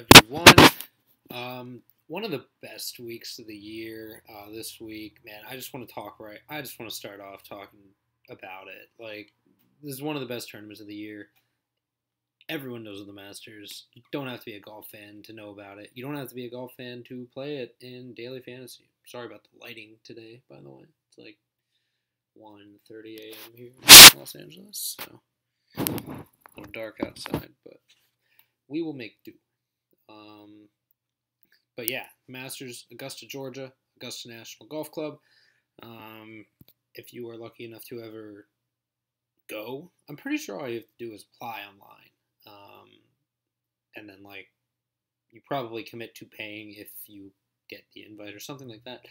everyone. One of the best weeks of the year this week, man. I just want to talk right. I just want to start off talking about it. Like, this is one of the best tournaments of the year. Everyone knows of the Masters. You don't have to be a golf fan to know about it. You don't have to be a golf fan to play it in daily fantasy. Sorry about the lighting today, by the way. It's like 1:30 a.m. here in Los Angeles, so a little dark outside, but we will make do. But yeah, Masters, Augusta, Georgia, Augusta National Golf Club. If you are lucky enough to ever go, I'm pretty sure all you have to do is apply online. And then, like, you probably commit to paying if you get the invite or something like that.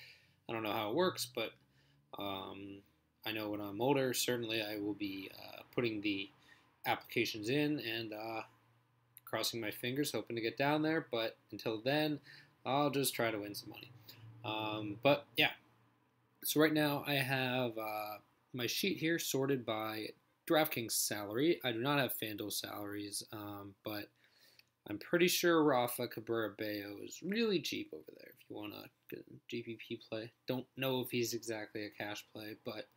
I don't know how it works, but I know when I'm older, certainly I will be putting the applications in and crossing my fingers, hoping to get down there. But until then, I'll just try to win some money. But yeah, so right now I have my sheet here sorted by DraftKings salary. I do not have FanDuel salaries, but I'm pretty sure Rafa Cabrera Bello is really cheap over there if you want a GPP play. Don't know if he's exactly a cash play, but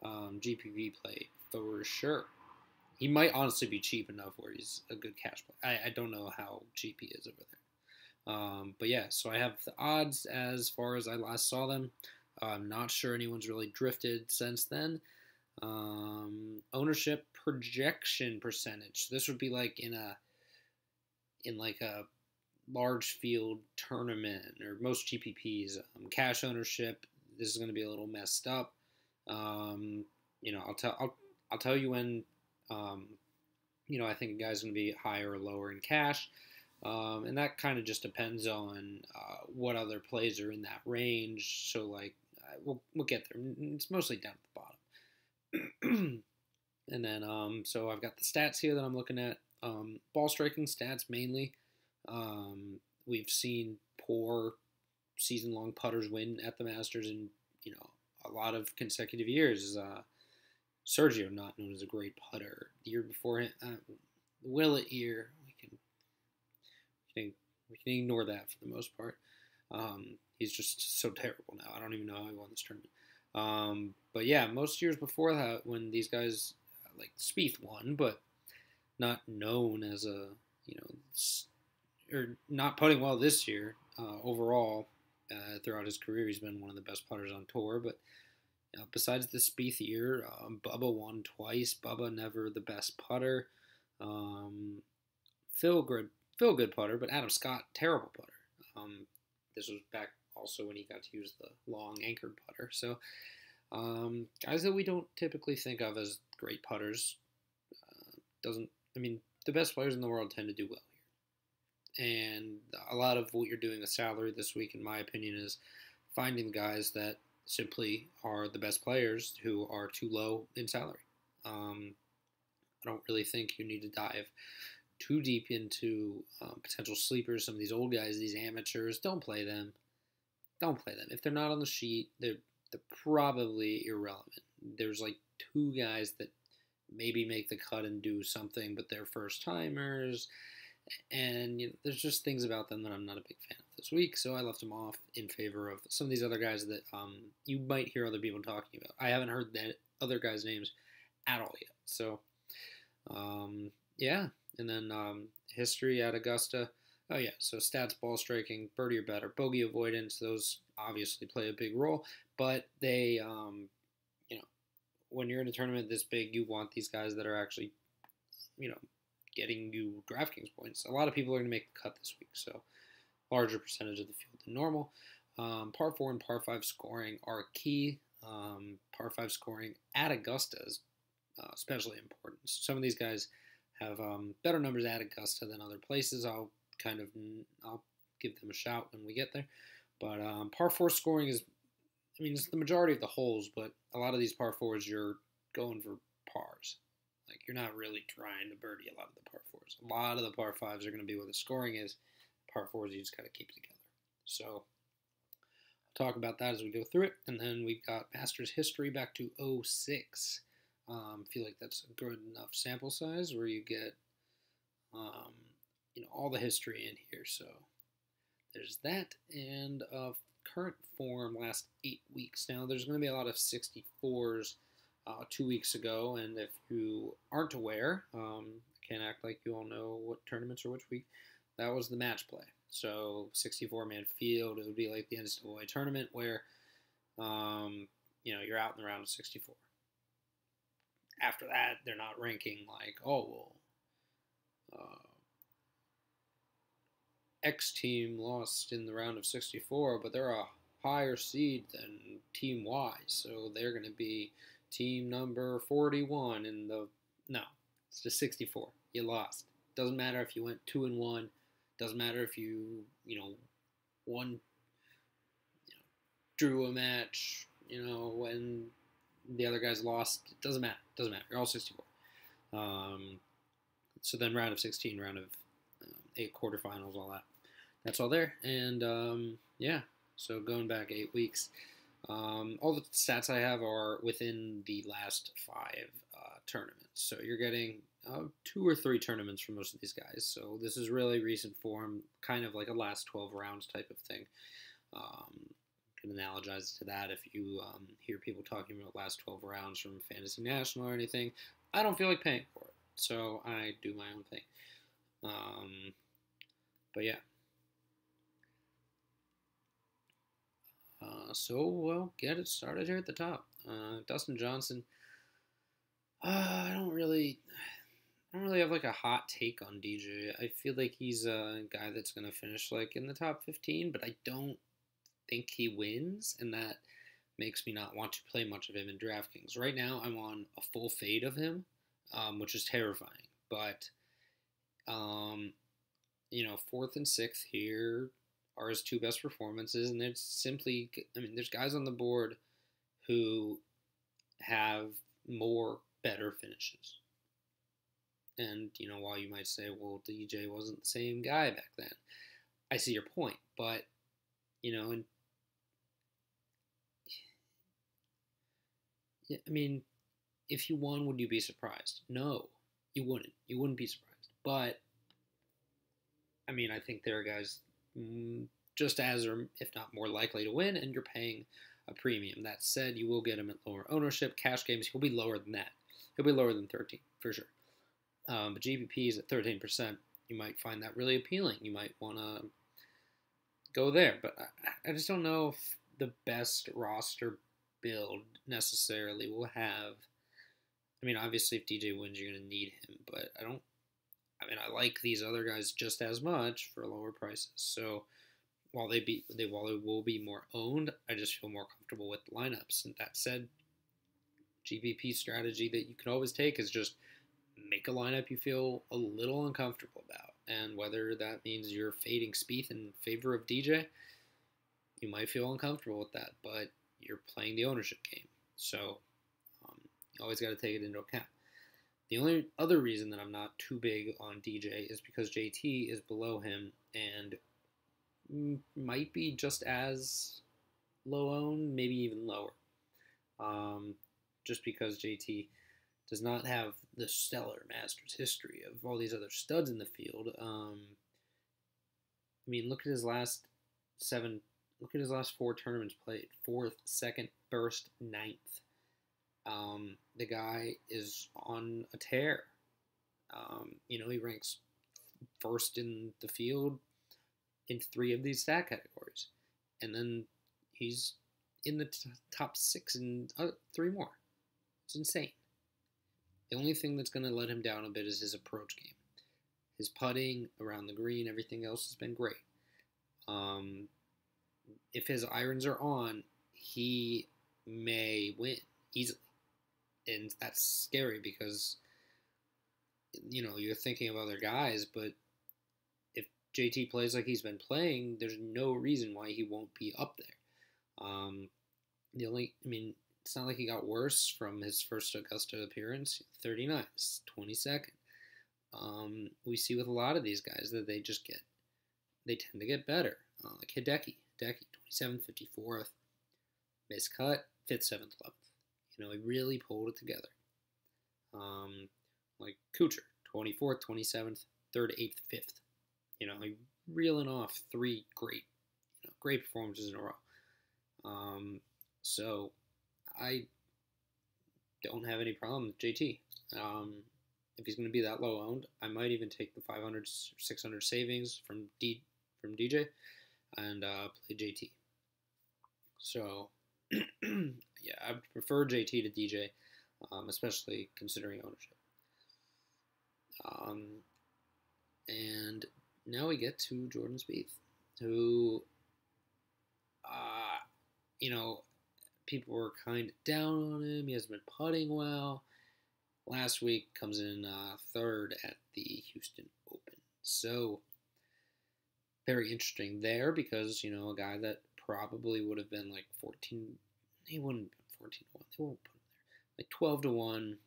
GPP play for sure. He might honestly be cheap enough where he's a good cash play. I don't know how cheap he is over there. But yeah, so I have the odds as far as I last saw them. I'm not sure anyone's really drifted since then. Ownership projection percentage. This would be like in like a large field tournament or most GPPs. Cash ownership. This is going to be a little messed up. I'll tell you when. I think a guy's going to be higher or lower in cash. And that kind of just depends on what other plays are in that range. So, like, we'll get there. It's mostly down at the bottom. And then, so I've got the stats here that I'm looking at. Ball striking stats mainly. We've seen poor season-long putters win at the Masters in, a lot of consecutive years. Sergio, not known as a great putter. The year before him, the Willett year, we can ignore that for the most part. He's just so terrible now. I don't even know how he won this tournament. But yeah, most years before that, when these guys, like Spieth won, but not known as a, or not putting well this year overall. Throughout his career, he's been one of the best putters on tour, but besides the Spieth year, Bubba won twice. Bubba never the best putter. Phil good putter, but Adam Scott terrible putter. This was back also when he got to use the long anchored putter. So guys that we don't typically think of as great putters the best players in the world tend to do well here. And a lot of what you're doing with salary this week, in my opinion, is finding guys that simply are the best players who are too low in salary. I don't really think you need to dive too deep into potential sleepers. Some of these old guys, these amateurs, don't play them. Don't play them. If they're not on the sheet, they're probably irrelevant. There's like two guys that maybe make the cut and do something, but they're first timers. And there's just things about them that I'm not a big fan of this week, so I left them off in favor of some of these other guys that you might hear other people talking about. I haven't heard that other guys' names at all yet. So, yeah. And then history at Augusta. Oh, yeah. So stats, ball striking, birdie or better, bogey avoidance. Those obviously play a big role, but they, when you're in a tournament this big, you want these guys that are actually, getting you DraftKings points. A lot of people are going to make the cut this week, so larger percentage of the field than normal. Par 4 and par 5 scoring are key. Par 5 scoring at Augusta is especially important. Some of these guys have better numbers at Augusta than other places. I'll give them a shout when we get there. But par 4 scoring is, it's the majority of the holes, but a lot of these par 4s you're going for pars. Like, you're not really trying to birdie a lot of the par 4s. A lot of the par 5s are going to be where the scoring is. Par 4s, you just got to keep together. So, I'll talk about that as we go through it. And then we've got Masters history back to 06. I feel like that's a good enough sample size where you get all the history in here. So there's that, and current form last 8 weeks. Now there's going to be a lot of 64s 2 weeks ago, and if you aren't aware, can't act like you all know what tournaments or which week. That was the match play. So 64-man field, it would be like the NCAA tournament where you're out in the round of 64. After that, they're not ranking like, X team lost in the round of 64, but they're a higher seed than Team Y, so they're going to be team number 41 in the... No, it's just 64. You lost. Doesn't matter if you went 2-1. Doesn't matter if you, won, drew a match, when the other guys lost. It doesn't matter. You're all 64. So then round of 16, round of 8 quarterfinals, all that. That's all there. And, so going back 8 weeks. All the stats I have are within the last 5 tournaments. So you're getting 2 or 3 tournaments for most of these guys. So this is really recent form, kind of like a last 12 rounds type of thing. Can analogize to that if you hear people talking about last 12 rounds from Fantasy National or anything. I don't feel like paying for it, so I do my own thing. But yeah. So we'll get it started here at the top. Dustin Johnson. I don't really have like a hot take on DJ. I feel like he's a guy that's going to finish like in the top 15, but I don't think he wins, and that makes me not want to play much of him in DraftKings. Right now, I'm on a full fade of him, which is terrifying. But, 4th and 6th here are his 2 best performances, and it's simply, there's guys on the board who have more better finishes. And, while you might say, well, DJ wasn't the same guy back then, I see your point, but, and if you won, would you be surprised? No, you wouldn't. You wouldn't be surprised. But, I think there are guys just as or if not more likely to win, and you're paying a premium. That said, you will get him at lower ownership. Cash games, he'll be lower than that. He'll be lower than 13, for sure. But GPP is at 13%. You might find that really appealing. You might want to go there. But I just don't know if the best roster build necessarily will have... obviously if DJ wins, you're going to need him. But I like these other guys just as much for lower prices. So while they will be more owned, I just feel more comfortable with the lineups. And that said, GPP strategy that you can always take is just make a lineup you feel a little uncomfortable about. And whether that means you're fading Spieth in favor of DJ, you might feel uncomfortable with that, but you're playing the ownership game. So you always got to take it into account. The only other reason that I'm not too big on DJ is because JT is below him and might be just as low owned, maybe even lower. Just because JT does not have the stellar Masters history of all these other studs in the field. Look at his last 7. Look at his last 4 tournaments played: 4th, 2nd, 1st, 9th. The guy is on a tear. He ranks 1st in the field in 3 of these stat categories, and then he's in the top 6 in 3 more. It's insane. The only thing that's going to let him down a bit is his approach game. His putting around the green, everything else has been great. If his irons are on, he may win easily. And that's scary because, you're thinking of other guys, but if JT plays like he's been playing, there's no reason why he won't be up there. It's not like he got worse from his first Augusta appearance. 39, 22nd. We see with a lot of these guys that they tend to get better. Like Hideki, 27th, 54th, miscut, 5th, 7th, 11th. He really pulled it together. Like Kuchar, 24th, 27th, 3rd, 8th, 5th. He reeling off 3 great performances in a row. So I don't have any problem with JT. If he's going to be that low owned, I might even take the 500, 600 savings from DJ and play JT. So, yeah, I prefer JT to DJ, especially considering ownership. And now we get to Jordan Spieth, who, people were kind of down on him. He hasn't been putting well. Last week comes in third at the Houston Open. So, very interesting there because, a guy that probably would have been like 14, he wouldn't have been 14 to 1. They won't put him there. Like 12 to 1,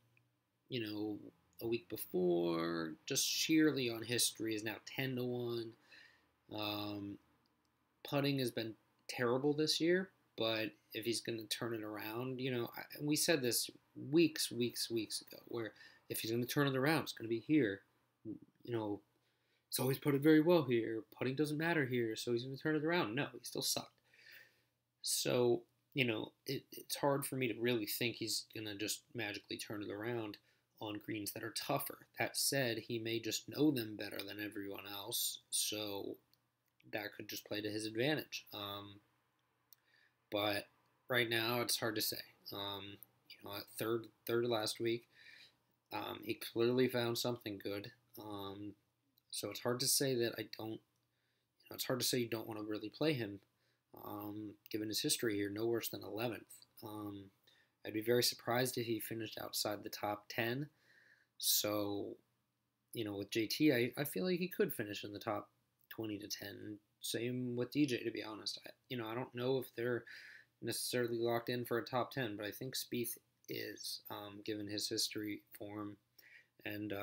a week before, just sheerly on history, is now 10 to 1. Putting has been terrible this year, but if he's going to turn it around, we said this weeks ago, where if he's going to turn it around, it's going to be here. He's always putted very well here. Putting doesn't matter here, so he's going to turn it around. No, he still sucked. So, it's hard for me to really think he's going to just magically turn it around on greens that are tougher. That said, he may just know them better than everyone else, so that could just play to his advantage. But right now, it's hard to say. At third last week, he clearly found something good. So it's hard to say that I don't. It's hard to say you don't want to really play him, given his history here. No worse than 11th. I'd be very surprised if he finished outside the top 10. So, with JT, I feel like he could finish in the top 20 to 10. Same with DJ, to be honest. I don't know if they're necessarily locked in for a top 10, but I think Spieth is, given his history, form, and,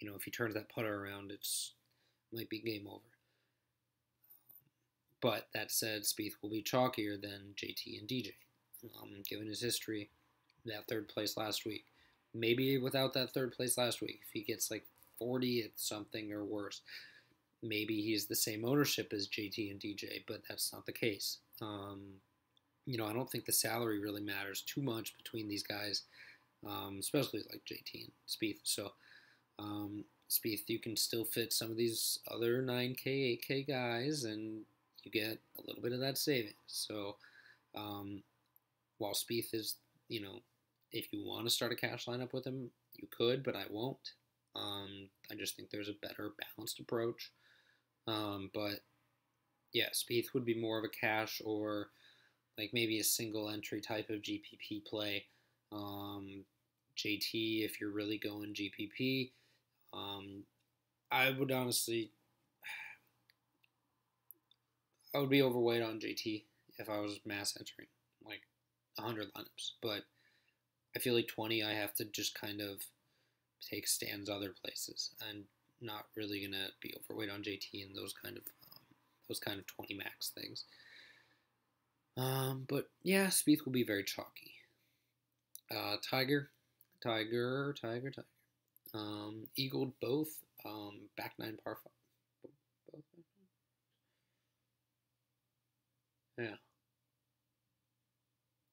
if he turns that putter around, it might be game over. But that said, Spieth will be chalkier than JT and DJ, given his history, that third place last week. Maybe without that third place last week, if he gets like 40 at something or worse, maybe he's the same ownership as JT and DJ, but that's not the case. I don't think the salary really matters too much between these guys, especially like JT and Spieth. So, Spieth, you can still fit some of these other 9K, 8K guys, and you get a little bit of that savings. So, while Spieth is, if you want to start a cash lineup with him, you could, but I won't. I just think there's a better balanced approach. But yeah, Spieth would be more of a cash or like maybe a single entry type of GPP play. JT, if you're really going GPP, I would be overweight on JT if I was mass entering like 100 lineups. But I feel like 20, I have to just kind of take stands other places and not really gonna be overweight on JT and those kind of 20 max things. But yeah, Spieth will be very chalky. Tiger. Eagled both. Back 9 par 5. Both. Yeah.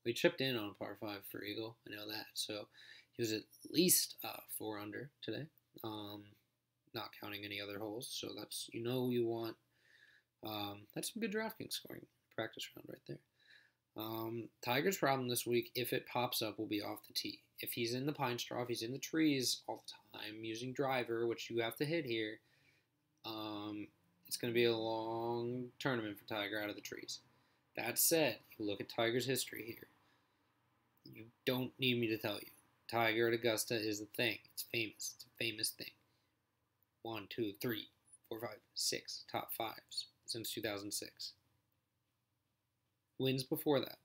We chipped in on par 5 for Eagle. I know that. So he was at least 4 under today. Not counting any other holes. So that's, you want. That's some good DraftKings scoring practice round right there. Tiger's problem this week, if it pops up, will be off the tee. If he's in the pine straw, if he's in the trees all the time using driver, which you have to hit here, it's going to be a long tournament for Tiger out of the trees. That said, you look at Tiger's history here. You don't need me to tell you. Tiger at Augusta is a thing. It's famous. It's a famous thing. 1, 2, 3, 4, 5, 6 top 5s since 2006. Wins before that.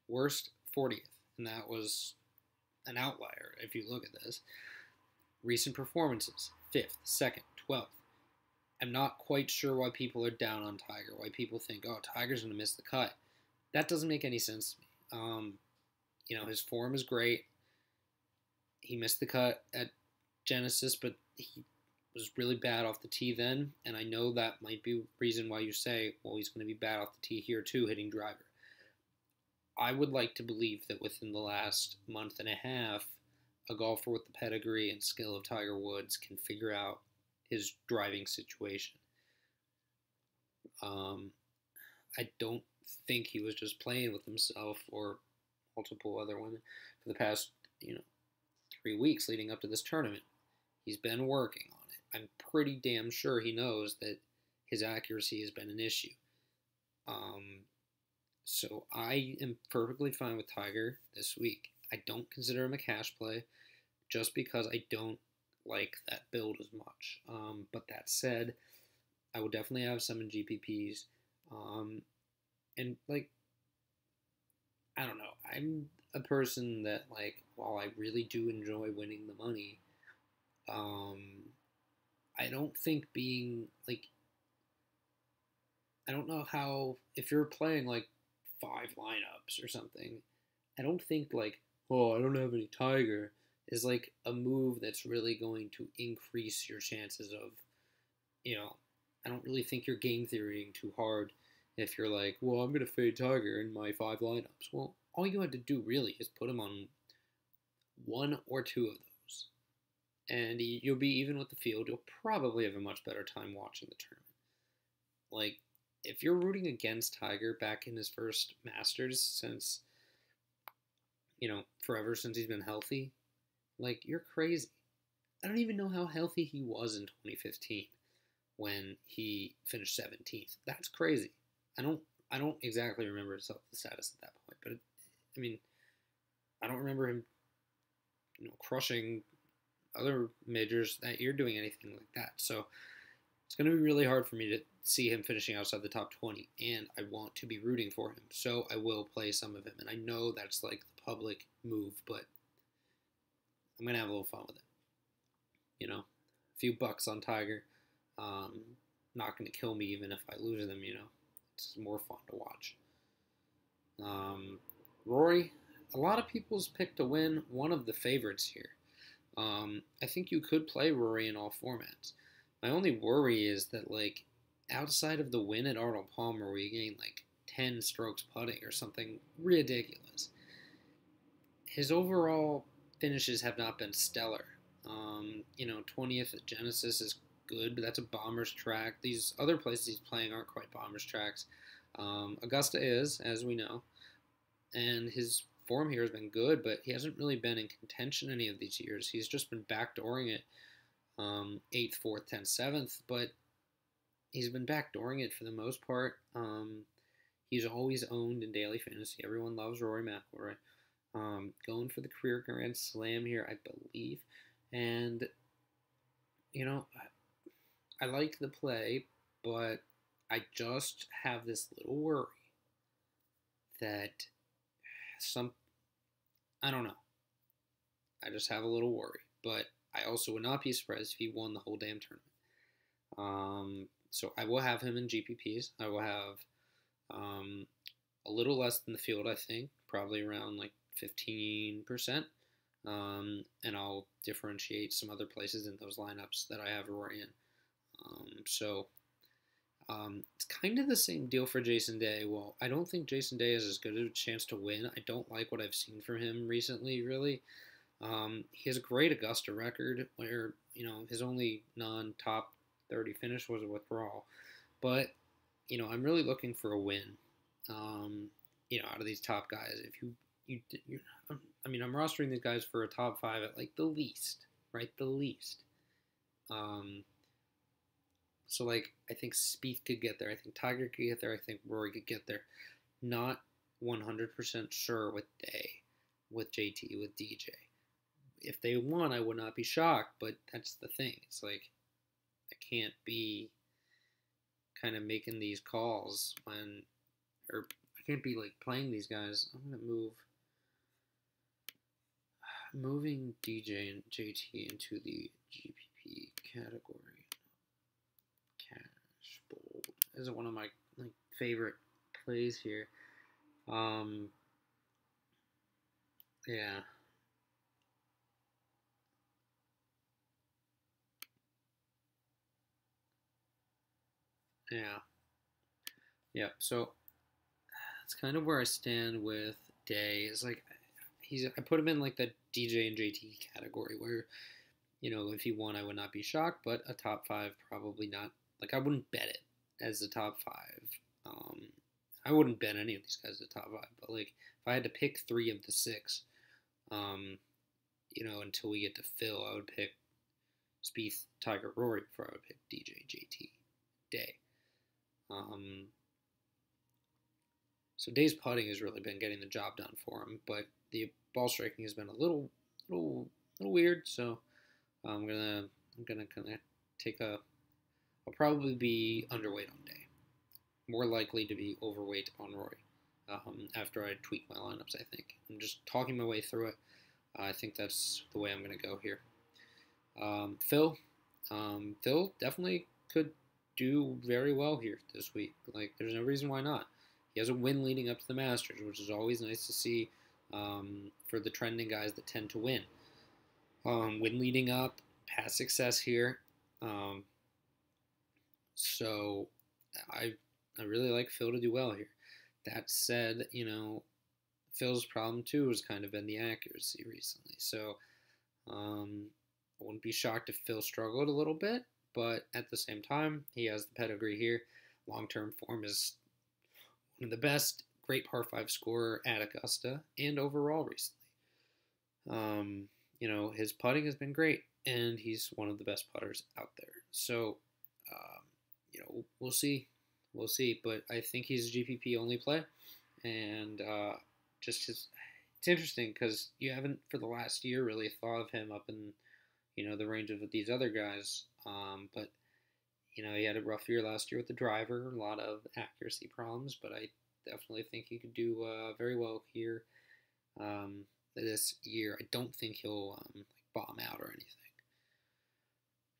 Worst 40th, and that was an outlier if you look at this. Recent performances, 5th, 2nd, 12th. I'm not quite sure why people are down on Tiger, why people think, oh, Tiger's going to miss the cut. That doesn't make any sense to me. His form is great. He missed the cut at Genesis, but he was really bad off the tee then, and I know that might be the reason why you say, well, he's going to be bad off the tee here too, hitting driver. I would like to believe that within the last month and a half, a golfer with the pedigree and skill of Tiger Woods can figure out his driving situation. I don't think he was just playing with himself or multiple other women for the past, 3 weeks leading up to this tournament. He's been working on it. I'm pretty damn sure he knows that his accuracy has been an issue. So I am perfectly fine with Tiger this week. I don't consider him a cash play just because I don't like that build as much. But that said, I will definitely have some in GPPs. And I don't know. I'm a person that while I really do enjoy winning the money, I don't think being I don't know how, if you're playing 5 lineups or something, I don't think oh, I don't have any Tiger is a move that's really going to increase your chances of, I don't really think you're game theorying too hard if you're well, I'm going to fade Tiger in my 5 lineups. Well, all you had to do really is put him on 1 or 2 of those. And you'll be even with the field. You'll probably have a much better time watching the tournament. If you're rooting against Tiger back in his first Masters since, forever since he's been healthy, you're crazy. I don't even know how healthy he was in 2015 when he finished 17th. That's crazy. I don't exactly remember the status at that point, but I don't remember him, crushing other majors that year, doing anything like that. So it's going to be really hard for me to see him finishing outside the top 20, and I want to be rooting for him. So I will play some of him, and I know that's the public move, but I'm going to have a little fun with it. A few bucks on Tiger. Not going to kill me even if I lose them, It's more fun to watch. Rory, a lot of people's picked to win, one of the favorites here. I think you could play Rory in all formats. My only worry is that, outside of the win at Arnold Palmer, where you gain, 10 strokes putting or something ridiculous, his overall finishes have not been stellar. 20th at Genesis is good, but that's a bomber's track. These other places he's playing aren't quite bomber's tracks. Augusta is, as we know, and his form here has been good, but he hasn't really been in contention any of these years. He's just been backdooring it 8th, 4th, 10th, 7th, but he's been backdooring it for the most part. He's always owned in daily fantasy. Everyone loves Rory McIlroy. Going for the career Grand Slam here, I believe. And, I like the play, but I just have this little worry that I don't know. I just have a little worry, but I also would not be surprised if he won the whole damn tournament. So I will have him in GPPs. I will have a little less than the field, I think, probably around 15%. And I'll differentiate some other places in those lineups that I have Rory in. It's kind of the same deal for Jason Day. Well, I don't think Jason Day has as good a chance to win. I don't like what I've seen from him recently, really. He has a great Augusta record where, his only non-top 30 finish was a withdrawal. But, I'm really looking for a win, out of these top guys. I'm rostering these guys for a top 5 at the least, right? The least. So, I think Spieth could get there. I think Tiger could get there. I think Rory could get there. Not 100% sure with Day, with JT, with DJ. If they won, I would not be shocked, but that's the thing. It's I can't be kind of making these calls or I can't be playing these guys. I'm going to moving DJ and JT into the GPP category. Cash bold is one of my favorite plays here. Yeah. Yeah. Yeah. So that's kind of where I stand with Day. Is like I put him in like the DJ and JT category where, if he won, I would not be shocked, but a top five, probably not. Like, I wouldn't bet it as the top five. Um, I wouldn't bet any of these guys as the top five, but like, if I had to pick three of the six, um, until we get to Phil, I would pick Spieth, Tiger, Rory before I would pick DJ, JT, Day. Um, so Day's putting has really been getting the job done for him, but the ball striking has been a little weird. So I'm gonna kind of take a. I'll probably be underweight on Day, more likely to be overweight on Rory. After I tweak my lineups, I think I'm just talking my way through it. I think that's the way I'm gonna go here. Phil, Phil definitely could do very well here this week. Like, there's no reason why not. He has a win leading up to the Masters, which is always nice to see for the trending guys that tend to win. Win leading up, past success here. So I really like Phil to do well here. That said, Phil's problem too has kind of been the accuracy recently. So I wouldn't be shocked if Phil struggled a little bit, but at the same time, he has the pedigree here. Long-term form is one of the best. Great par 5 scorer at Augusta and overall recently. His putting has been great, and he's one of the best putters out there. So, we'll see. We'll see. But I think he's a GPP only play, and it's interesting because you haven't for the last year really thought of him up in the range of these other guys. But he had a rough year last year with the driver, a lot of accuracy problems, but I definitely think he could do very well here this year. I don't think he'll bomb out or anything.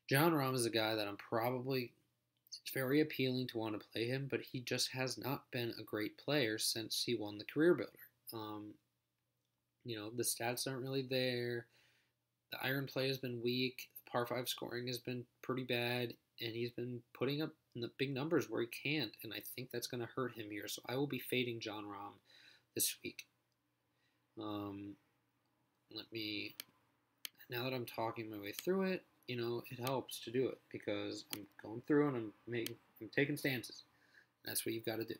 Jon Rahm is a guy that it's very appealing to want to play him, but he just has not been a great player since he won the Career Builder. The stats aren't really there. The iron play has been weak. The par 5 scoring has been pretty bad, and he's been putting up the big numbers where he can't, and I think that's going to hurt him here. So I will be fading Jon Rahm this week. Now that I'm talking my way through it, it helps to do it because I'm going through and I'm taking stances. That's what you've got to do.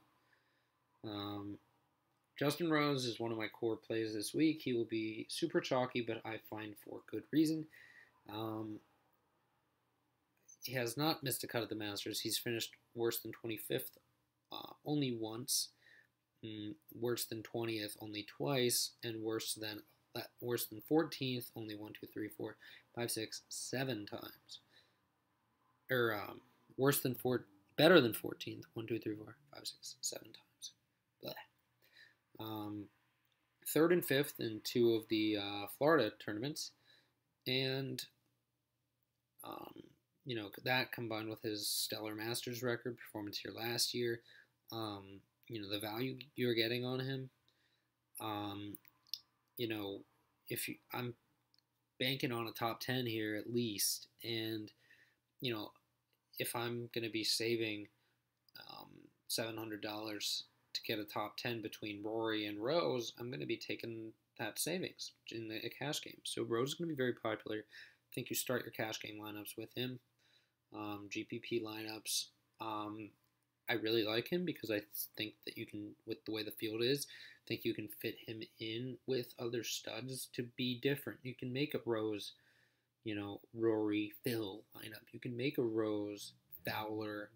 Justin Rose is one of my core plays this week. He will be super chalky, but I find for good reason. He has not missed a cut at the Masters. He's finished worse than 25th only once, worse than 20th only twice, and worse than 14th only 1, 2, 3, 4, 5, 6, 7 times. Or better than 14th 1, 2, 3, 4, 5, 6, 7 times. Blah. Third and fifth in 2 of the Florida tournaments, and that combined with his stellar Masters record performance here last year, the value you're getting on him, I'm banking on a top 10 here at least, and if I'm going to be saving $700 to get a top 10 between Rory and Rose, I'm going to be taking that savings in a cash game. So Rose is going to be very popular. I think you start your cash game lineups with him. GPP lineups. I really like him because I think that you can, with the way the field is, I think you can fit him in with other studs to be different. You can make a Rose, Rory, Phil lineup. You can make a Rose, Fowler,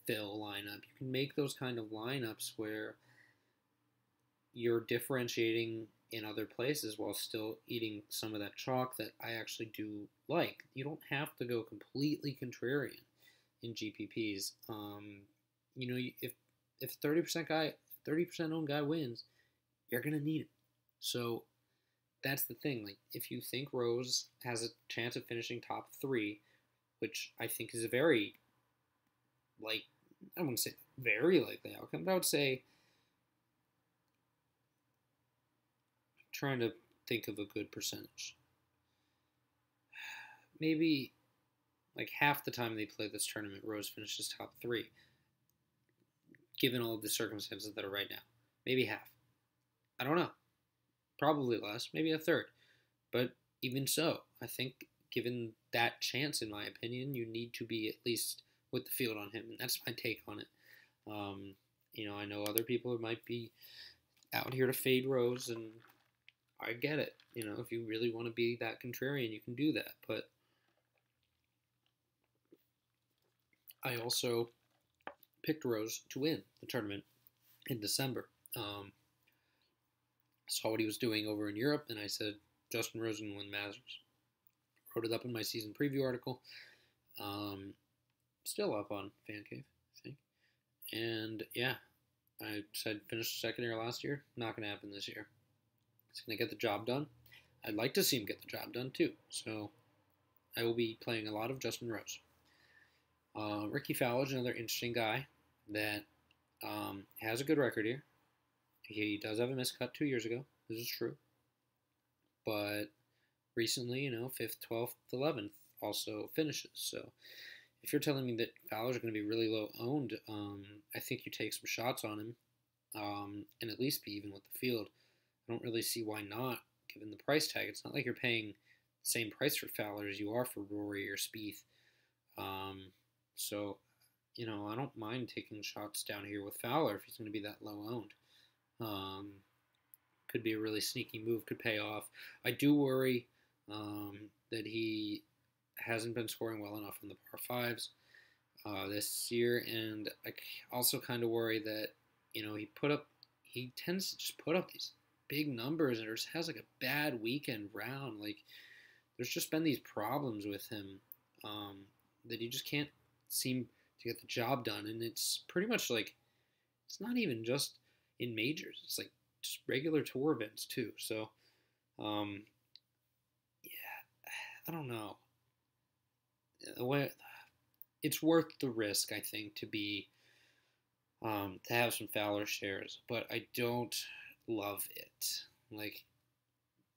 Phil lineup. You can make those kind of lineups where you're differentiating in other places while still eating some of that chalk that I actually do like. You don't have to go completely contrarian in GPPs. If 30% owned guy wins, you're gonna need it. So that's the thing. Like, if you think Rose has a chance of finishing top 3, which I think is a very, I wouldn't say very likely outcome, but I would say, trying to think of a good percentage. Maybe like half the time they play this tournament, Rose finishes top 3, given all of the circumstances that are right now. Maybe half. I don't know. Probably less, maybe a third. But even so, I think given that chance, in my opinion, you need to be at least with the field on him, and that's my take on it. I know other people might be out here to fade Rose, and I get it. If you really want to be that contrarian, you can do that. But I also picked Rose to win the tournament in December. Saw what he was doing over in Europe, and I said Justin Rose can win Masters. Wrote it up in my season preview article. Still up on FanCave, I think. And yeah, I said finished second here last year. Not going to happen this year. He's going to get the job done. I'd like to see him get the job done too. So I will be playing a lot of Justin Rose. Ricky Fowler is another interesting guy that has a good record here. He does have a miscut 2 years ago. This is true. But recently, 5th, 12th, 11th also finishes. So if you're telling me that Fowler's going to be really low owned, I think you take some shots on him and at least be even with the field. I don't really see why not, given the price tag. It's not like you're paying the same price for Fowler as you are for Rory or Spieth. So, I don't mind taking shots down here with Fowler if he's going to be that low owned. Could be a really sneaky move, could pay off. I do worry that he hasn't been scoring well enough on the par 5s this year, and I also kind of worry that, he tends to just put up these big numbers and just has like a bad weekend round. Like, there's just been these problems with him that he just can't seem to get the job done, and it's pretty much like, it's not even just in majors, it's like just regular tour events too. So yeah, I don't know. It's worth the risk, I think, to be to have some Fowler shares, but I don't love it. Like,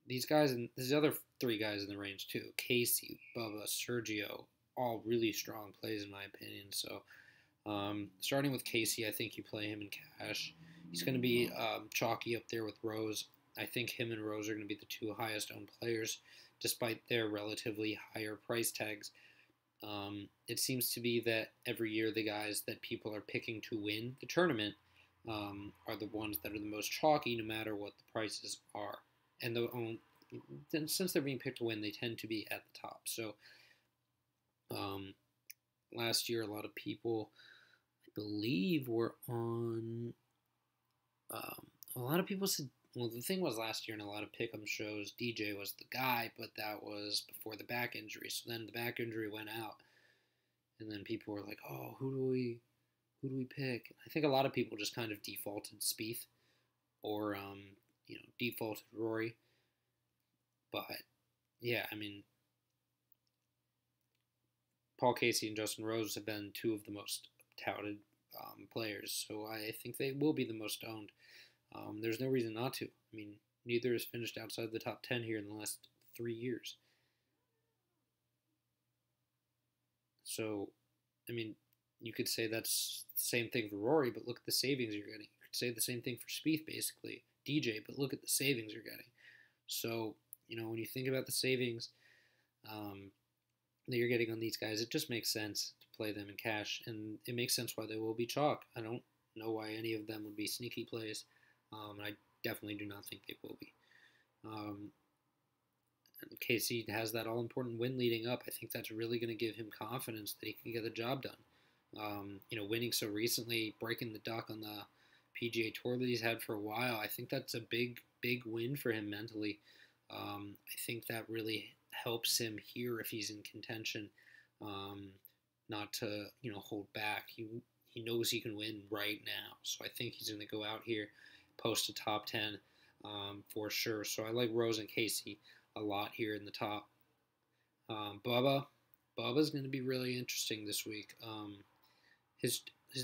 these guys, and these other 3 guys in the range too, Casey, Bubba, Sergio, all really strong plays in my opinion. So starting with Casey, I think you play him in cash. He's going to be chalky up there with Rose. I think him and Rose are going to be the 2 highest owned players, despite their relatively higher price tags. It seems to be that every year the guys that people are picking to win the tournament are the ones that are the most chalky, no matter what the prices are. And since they're being picked to win, they tend to be at the top. So last year, a lot of people, I believe, were on. A lot of people said, well, the thing was last year in a lot of pick'em shows, DJ was the guy, but that was before the back injury. So then the back injury went out, and then people were like, "Oh, who do we pick?" I think a lot of people just kind of defaulted Spieth, or defaulted Rory. But yeah, I mean, Paul Casey and Justin Rose have been 2 of the most touted players, so I think they will be the most owned. There's no reason not to. I mean, neither has finished outside the top 10 here in the last 3 years. So, I mean, you could say that's the same thing for Rory, but look at the savings you're getting. You could say the same thing for Spieth, basically. DJ, but look at the savings you're getting. So, when you think about the savings that you're getting on these guys, it just makes sense to play them in cash, and it makes sense why they will be chalk. I don't know why any of them would be sneaky plays, and I definitely do not think they will be. And Casey has that all-important win leading up. I think that's really going to give him confidence that he can get the job done. Winning so recently, breaking the duck on the PGA Tour that he's had for a while, I think that's a big, big win for him mentally. I think that really helps him here if he's in contention, not to hold back. He knows he can win right now, so I think he's going to go out here, post a top 10 for sure. So I like Rose and Casey a lot here in the top. Bubba's going to be really interesting this week. His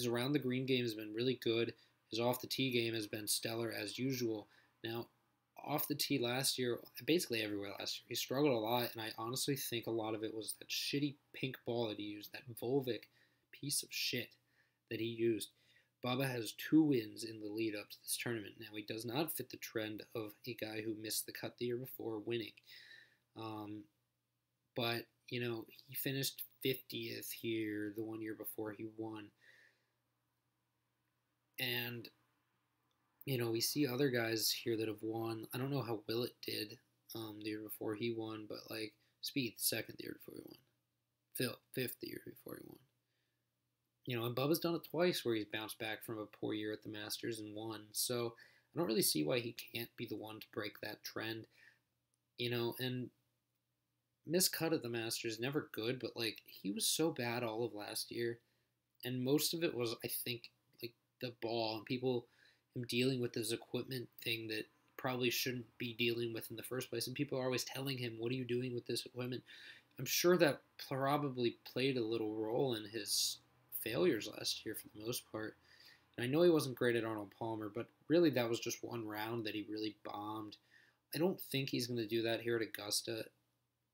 around the green game has been really good. His off the tee game has been stellar as usual. Now, off the tee last year, basically everywhere last year, he struggled a lot, and I honestly think a lot of it was that shitty pink ball that he used, that Volvic piece of shit that he used. Bubba has 2 wins in the lead up to this tournament. Now, he does not fit the trend of a guy who missed the cut the year before winning. But, he finished 50th here the one year before he won. And, we see other guys here that have won. I don't know how Willett did the year before he won, but, Spieth, 2nd the year before he won. Phil, 5th the year before he won. And Bubba's done it twice where he's bounced back from a poor year at the Masters and won. So I don't really see why he can't be the one to break that trend. And miscut at the Masters, never good, but, he was so bad all of last year. And most of it was, I think, the ball and him dealing with this equipment thing that probably shouldn't be dealing with in the first place. And people are always telling him, what are you doing with this equipment? I'm sure that probably played a little role in his failures last year for the most part. And I know he wasn't great at Arnold Palmer, but really that was just one round that he really bombed. I don't think he's going to do that here at Augusta.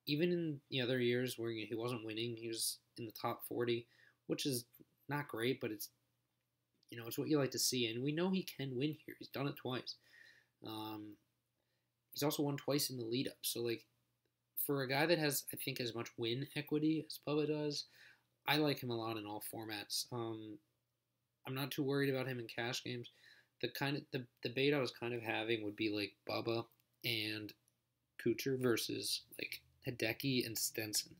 Even in the other years where he wasn't winning, he was in the top 40, which is not great, but it's it's what you like to see. And we know he can win here. He's done it twice. He's also won twice in the lead up. So for a guy that has, I think, as much win equity as Bubba does, I like him a lot in all formats. I'm not too worried about him in cash games. The debate I was kind of having would be Bubba and Kuchar versus Hideki and Stenson.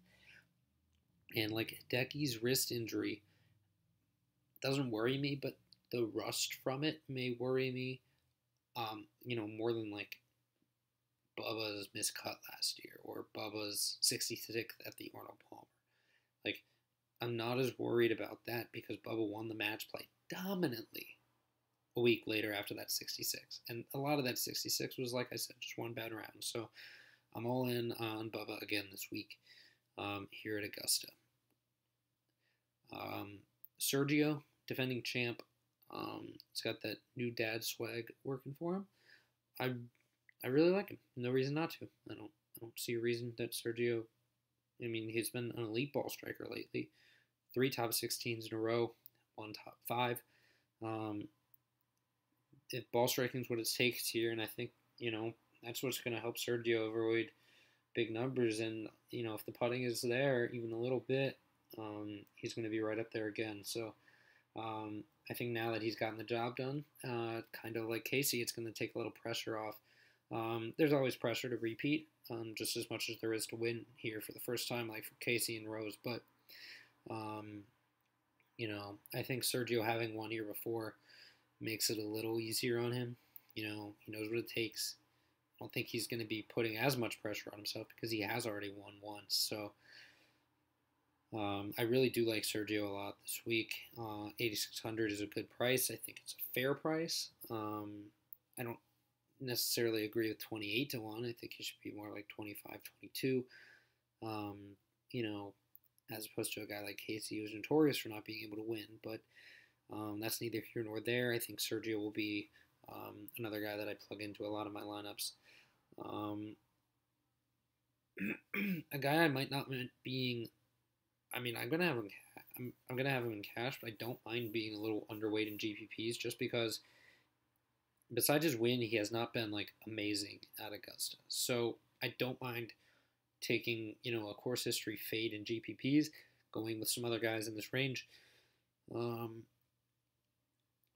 And Hideki's wrist injury doesn't worry me, but the rust from it may worry me. More than Bubba's miscut last year or Bubba's 66th at the Arnold Palmer. I'm not as worried about that because Bubba won the match play dominantly a week later after that 66. And a lot of that 66 was, like I said, just one bad round. So I'm all in on Bubba again this week here at Augusta. Sergio, defending champ, he's got that new dad swag working for him. I really like him. No reason not to. I don't see a reason that Sergio. He's been an elite ball striker lately. 3 top 16s in a row, 1 top 5. If ball striking is what it takes here, and I think that's what's going to help Sergio avoid big numbers. And if the putting is there even a little bit, he's going to be right up there again. So I think now that he's gotten the job done, kind of like Casey, it's going to take a little pressure off. There's always pressure to repeat, just as much as there is to win here for the first time, like for Casey and Rose. But, I think Sergio having won here before makes it a little easier on him. He knows what it takes. I don't think he's going to be putting as much pressure on himself because he has already won once. So I really do like Sergio a lot this week. 8,600 is a good price. I think it's a fair price. I don't necessarily agree with 28 to 1. I think he should be more like 25, 22. As opposed to a guy like Casey who's notorious for not being able to win. But that's neither here nor there. I think Sergio will be another guy that I plug into a lot of my lineups. A guy I might not mind being. I'm gonna have him. I'm gonna have him in cash, but I don't mind being a little underweight in GPPs just because. Besides his win, he has not been amazing at Augusta. So I don't mind taking a course history fade in GPPs, going with some other guys in this range.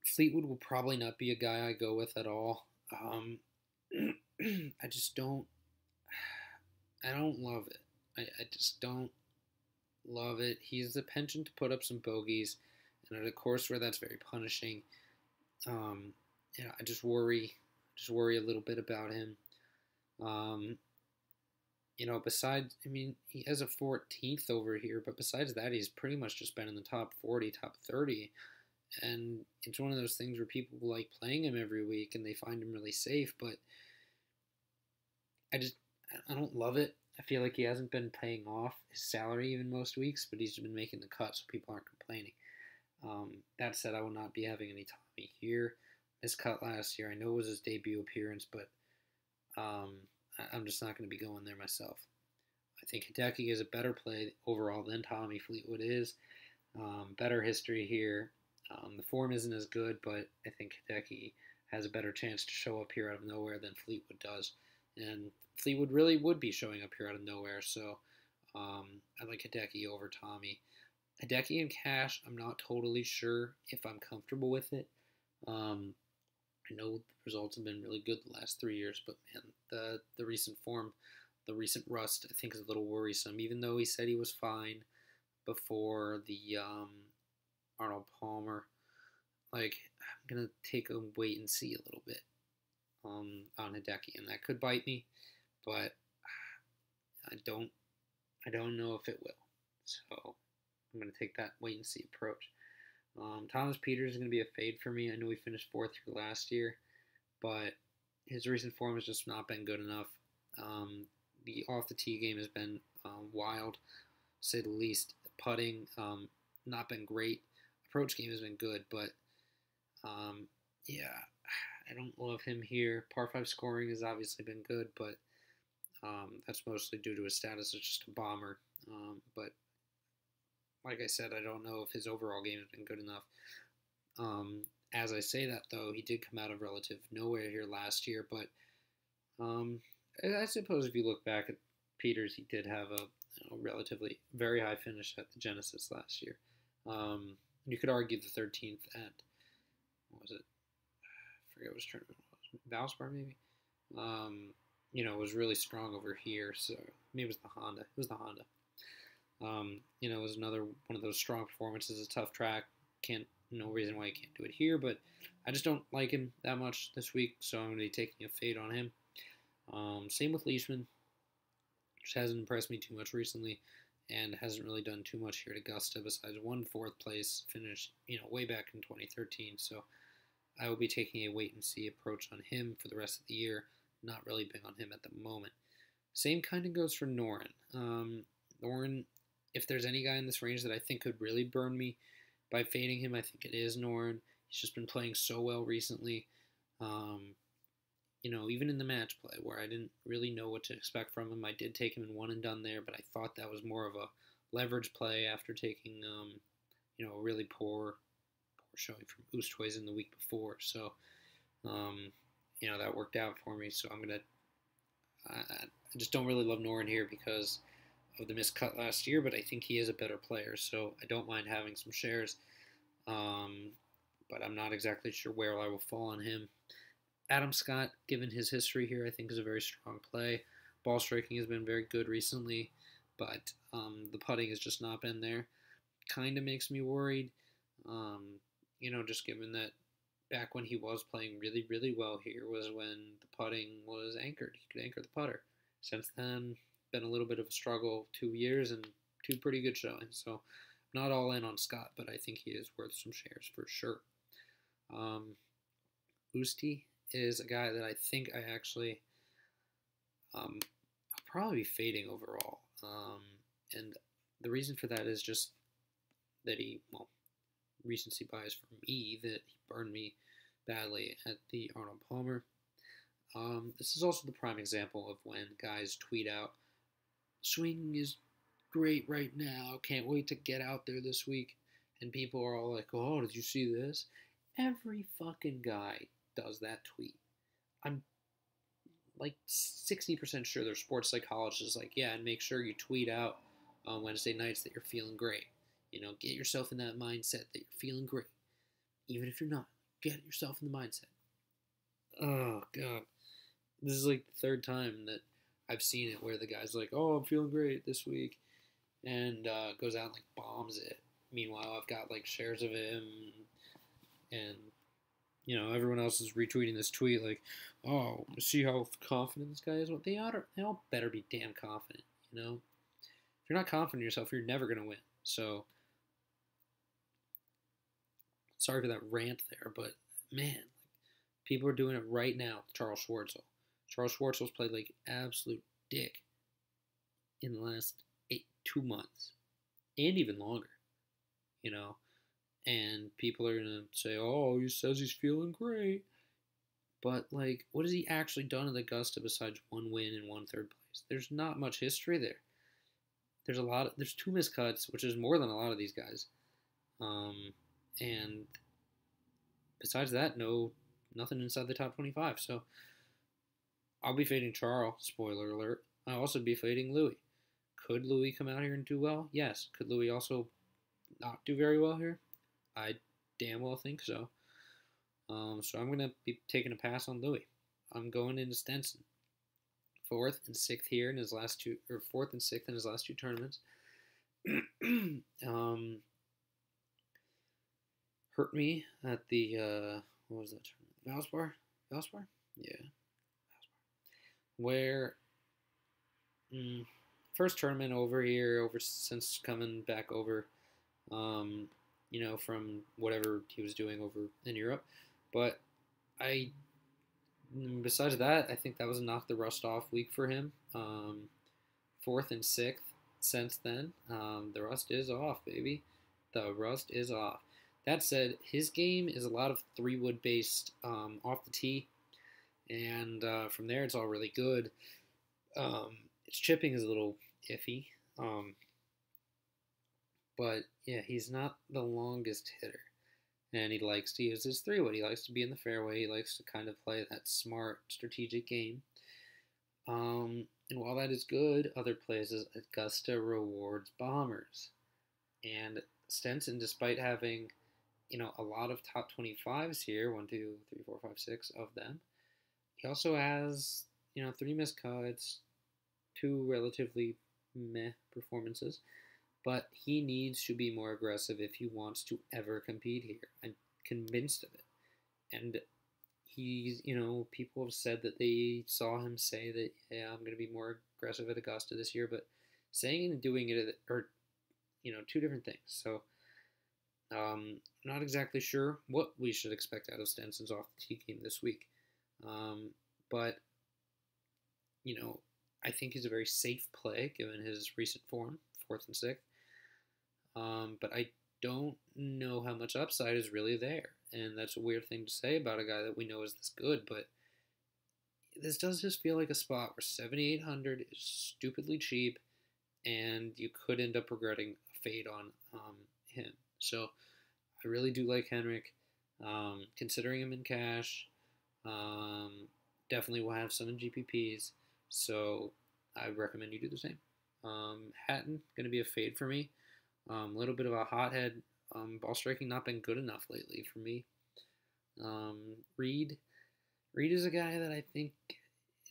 Fleetwood will probably not be a guy I go with at all. I just don't. I don't love it. I just don't love it. He's the penchant to put up some bogeys, and at a course where that's very punishing. I just worry a little bit about him. Besides, he has a 14th over here, but besides that, he's pretty much just been in the top 40, top 30, and it's one of those things where people like playing him every week, and they find him really safe, but I don't love it. I feel like he hasn't been paying off his salary even most weeks, but he's been making the cut, so people aren't complaining. That said, I will not be having any Tommy here. His cut last year, I know it was his debut appearance, but I'm just not going to be going there myself. I think Hideki is a better play overall than Tommy Fleetwood is. Better history here. The form isn't as good, but I think Hideki has a better chance to show up here out of nowhere than Fleetwood does. And Fleetwood really would be showing up here out of nowhere, so I like Hideki over Tommy. Hideki in cash, I'm not totally sure if I'm comfortable with it. I know the results have been really good the last 3 years, but man, the recent form, the recent rust, I think is a little worrisome. Even though he said he was fine before the Arnold Palmer, like I'm gonna take a wait and see a little bit on Hideki, and that could bite me, but I don't know if it will. So I'm gonna take that wait and see approach. Thomas Peters is going to be a fade for me. I know he finished 4th here last year, but his recent form has just not been good enough. The off the tee game has been wild, to say the least. Putting, not been great. Approach game has been good, but yeah, I don't love him here. Par 5 scoring has obviously been good, but that's mostly due to his status as just a bomber. But like I said, I don't know if his overall game has been good enough. As I say that, though, he did come out of relative nowhere here last year. But I suppose if you look back at Peters, he did have a relatively very high finish at the Genesis last year. You could argue the 13th at, what was it? I forget which tournament it was. Valspar, maybe? Was really strong over here. So maybe it was the Honda. It was the Honda. It was another one of those strong performances. A tough track. No reason why you can't do it here, but I just don't like him that much this week, so I'm going to be taking a fade on him. Same with Leishman, which hasn't impressed me too much recently, and hasn't really done too much here at Augusta besides one 4th place finish, way back in 2013. So I will be taking a wait and see approach on him for the rest of the year. Not really big on him at the moment. Same kind of goes for Noren. Noren, if there's any guy in this range that I think could really burn me by fading him, I think it is Noren. He's just been playing so well recently. Even in the match play where I didn't really know what to expect from him, I did take him in one and done there, but I thought that was more of a leverage play after taking, a really poor showing from Oosthuizen the week before. So, that worked out for me. So I just don't really love Noren here because of the miscut last year, but I think he is a better player, so I don't mind having some shares. But I'm not exactly sure where I will fall on him. Adam Scott, given his history here, I think is a very strong play. Ball striking has been very good recently, but the putting has just not been there. Kind of makes me worried, just given that back when he was playing really, really well here was when the putting was anchored. He could anchor the putter. Since then, been a little bit of a struggle 2 years and 2 pretty good showings. So not all in on Scott, but I think he is worth some shares for sure. Usti is a guy that I think I actually I'll probably be fading overall. And the reason for that is just that recency bias for me, that he burned me badly at the Arnold Palmer. This is also the prime example of when guys tweet out, swing is great right now, can't wait to get out there this week. And people are all like, oh, did you see this? Every fucking guy does that tweet. I'm like 60% sure their sports psychologist is like, yeah, and make sure you tweet out on Wednesday nights that you're feeling great. Get yourself in that mindset that you're feeling great. Even if you're not, get yourself in the mindset. Oh, God. This is like the 3rd time that I've seen it where the guy's like, oh, I'm feeling great this week, and goes out and like bombs it. Meanwhile, I've got like shares of him, and everyone else is retweeting this tweet like, oh, see how confident this guy is? Well, they all better be damn confident, If you're not confident in yourself, you're never gonna win. So, sorry for that rant there, but man, people are doing it right now with Charles Schwartzel. Charles Schwartzel's played like absolute dick in the last 2 months, and even longer, and people are going to say, oh, he says he's feeling great. But, like, what has he actually done at Augusta besides one win and one third place? There's not much history there. There's 2 missed cuts, which is more than a lot of these guys. And besides that, nothing inside the top 25. So I'll be fading Charles, spoiler alert. I'll also be fading Louis. Could Louis come out here and do well? Yes. Could Louis also not do very well here? I damn well think so. So I'm going to be taking a pass on Louis. I'm going into Stenson. 4th and 6th here in his last 2, or 4th and 6th in his last 2 tournaments. Hurt me at the, what was that tournament? Valspar? Yeah. Where, first tournament over here, since coming back over, from whatever he was doing over in Europe. But besides that, I think that was a knock the rust off week for him. 4th and 6th since then. The rust is off, baby. The rust is off. That said, his game is a lot of 3-wood based off the tee. And from there, it's all really good. His chipping is a little iffy. But, yeah, he's not the longest hitter. And he likes to use his 3-wood. He likes to be in the fairway. He likes to kind of play that smart, strategic game. And while that is good, other places, Augusta rewards bombers. And Stenson, despite having, a lot of top 25s here, 1, 2, 3, 4, 5, 6 of them, he also has, 3 missed cuts, 2 relatively meh performances. But he needs to be more aggressive if he wants to ever compete here. I'm convinced of it. And he's, people have said that they saw him say that, yeah, I'm going to be more aggressive at Augusta this year. But saying and doing it are, 2 different things. So, not exactly sure what we should expect out of Stenson's off the tee game this week. But, I think he's a very safe play given his recent form, 4th and 6th. But I don't know how much upside is really there. And that's a weird thing to say about a guy that we know is this good. But this does just feel like a spot where 7,800 is stupidly cheap. And you could end up regretting a fade on him. So I really do like Henrik. Considering him in cash. Definitely will have some in GPPs. So I recommend you do the same. Hatton, going to be a fade for me. A little bit of a hothead. Ball striking not been good enough lately for me. Reed is a guy that I think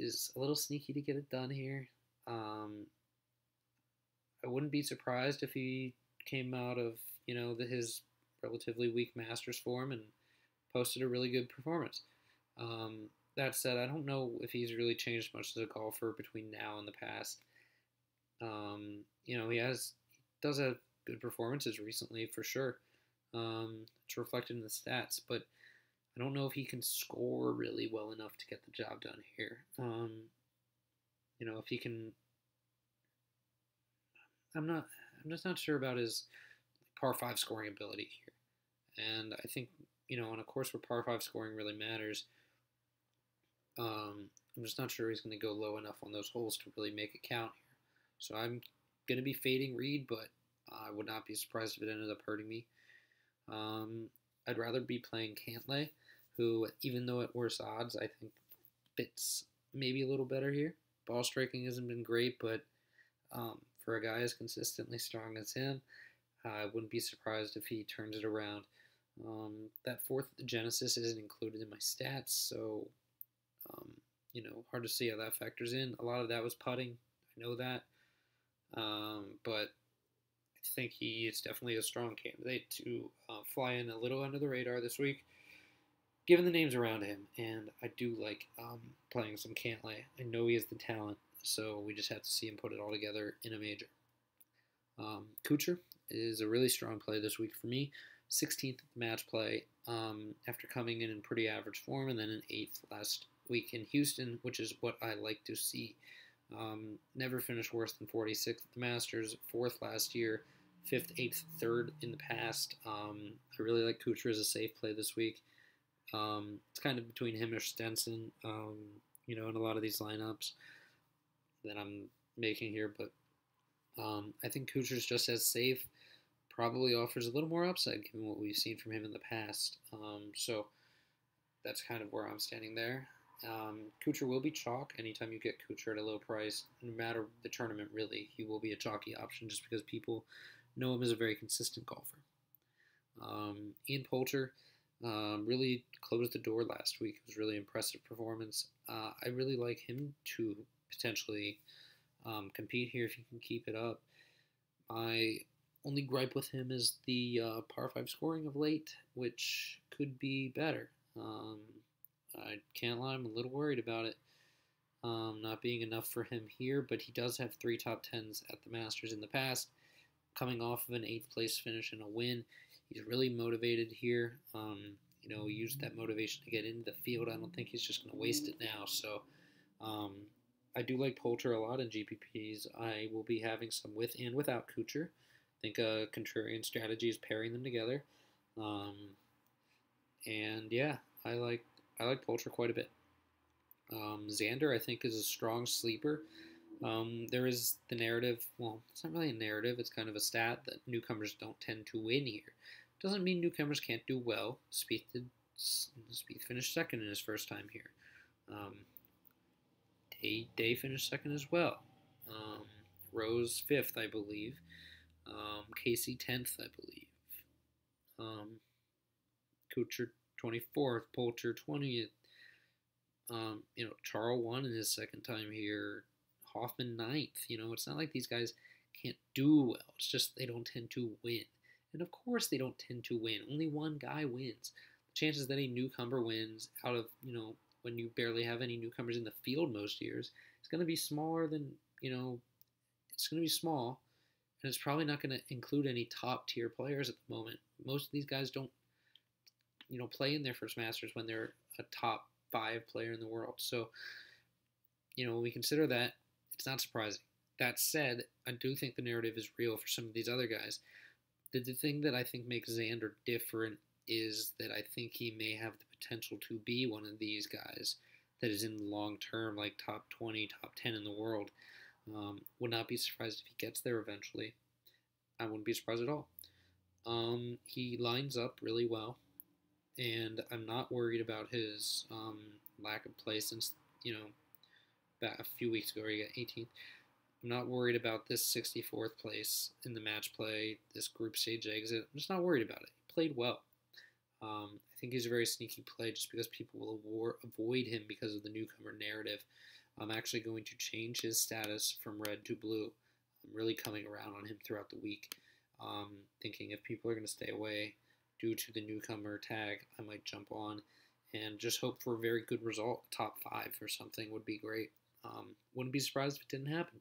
is a little sneaky to get it done here. I wouldn't be surprised if he came out of his relatively weak Masters form and posted a really good performance. That said, I don't know if he's really changed much as a golfer between now and the past. He does have good performances recently for sure. It's reflected in the stats, but I don't know if he can score really well enough to get the job done here. If he can, I'm just not sure about his par 5 scoring ability here. And I think, on a course where par 5 scoring really matters, I'm just not sure he's going to go low enough on those holes to really make it count here. So I'm going to be fading Reed, but I would not be surprised if it ended up hurting me. I'd rather be playing Cantlay, who, even though at worse odds, I think fits maybe a little better here. Ball striking hasn't been great, but for a guy as consistently strong as him, I wouldn't be surprised if he turns it around. That 4th Genesis isn't included in my stats, so hard to see how that factors in. A lot of that was putting. I know that. But I think he is definitely a strong candidate to fly in a little under the radar this week, given the names around him. And I do like playing some Cantlay. I know he has the talent, so we just have to see him put it all together in a major. Kuchar is a really strong play this week for me. 16th match play after coming in pretty average form, and then an 8th last week in Houston, which is what I like to see. Never finished worse than 46th at the Masters, 4th last year, 5th, 8th, 3rd in the past. I really like Kuchar as a safe play this week. It's kind of between him or Stenson, in a lot of these lineups that I'm making here. But I think Kuchar's just as safe, probably offers a little more upside given what we've seen from him in the past. So that's kind of where I'm standing there. Kuchar will be chalk anytime you get Kuchar at a low price. No matter the tournament, really, he will be a chalky option just because people know him as a very consistent golfer. Ian Poulter really closed the door last week. It was a really impressive performance. I really like him to potentially compete here if he can keep it up. My only gripe with him is the par 5 scoring of late, which could be better. I can't lie, I'm a little worried about it not being enough for him here, but he does have 3 top 10s at the Masters in the past, coming off of an 8th place finish and a win. He's really motivated here. He used that motivation to get into the field. I don't think he's just going to waste it now. So I do like Poulter a lot in GPPs. I will be having some with and without Kuchar. I think a contrarian strategy is pairing them together. And yeah, I like Poulter quite a bit. Xander, I think, is a strong sleeper. There is the narrative, well, it's not really a narrative, it's kind of a stat that newcomers don't tend to win here. Doesn't mean newcomers can't do well. Spieth finished second in his first time here. Day finished second as well. Rose 5th, I believe. Casey 10th, I believe. Kuchar 24th, Poulter 20th. Charles won in his second time here. Hoffman 9th. It's not like these guys can't do well. It's just they don't tend to win. And of course they don't tend to win. Only one guy wins. The chances that a newcomer wins out of, when you barely have any newcomers in the field most years, it's going to be smaller than, it's going to be small. And it's probably not going to include any top tier players at the moment. Most of these guys don't, play in their first Masters when they're a top 5 player in the world. So, when we consider that, it's not surprising. That said, I do think the narrative is real for some of these other guys. The thing that I think makes Xander different is that I think he may have the potential to be one of these guys that is in the long term, like top 20, top 10 in the world. Would not be surprised if he gets there eventually. I wouldn't be surprised at all. He lines up really well, and I'm not worried about his lack of play since, back a few weeks ago he got 18th. I'm not worried about this 64th place in the match play, this group stage exit. I'm just not worried about it. He played well. I think he's a very sneaky play just because people will avoid him because of the newcomer narrative. I'm actually going to change his status from red to blue. I'm really coming around on him throughout the week, thinking if people are going to stay away due to the newcomer tag, I might jump on and just hope for a very good result. Top 5 or something would be great. Wouldn't be surprised if it didn't happen.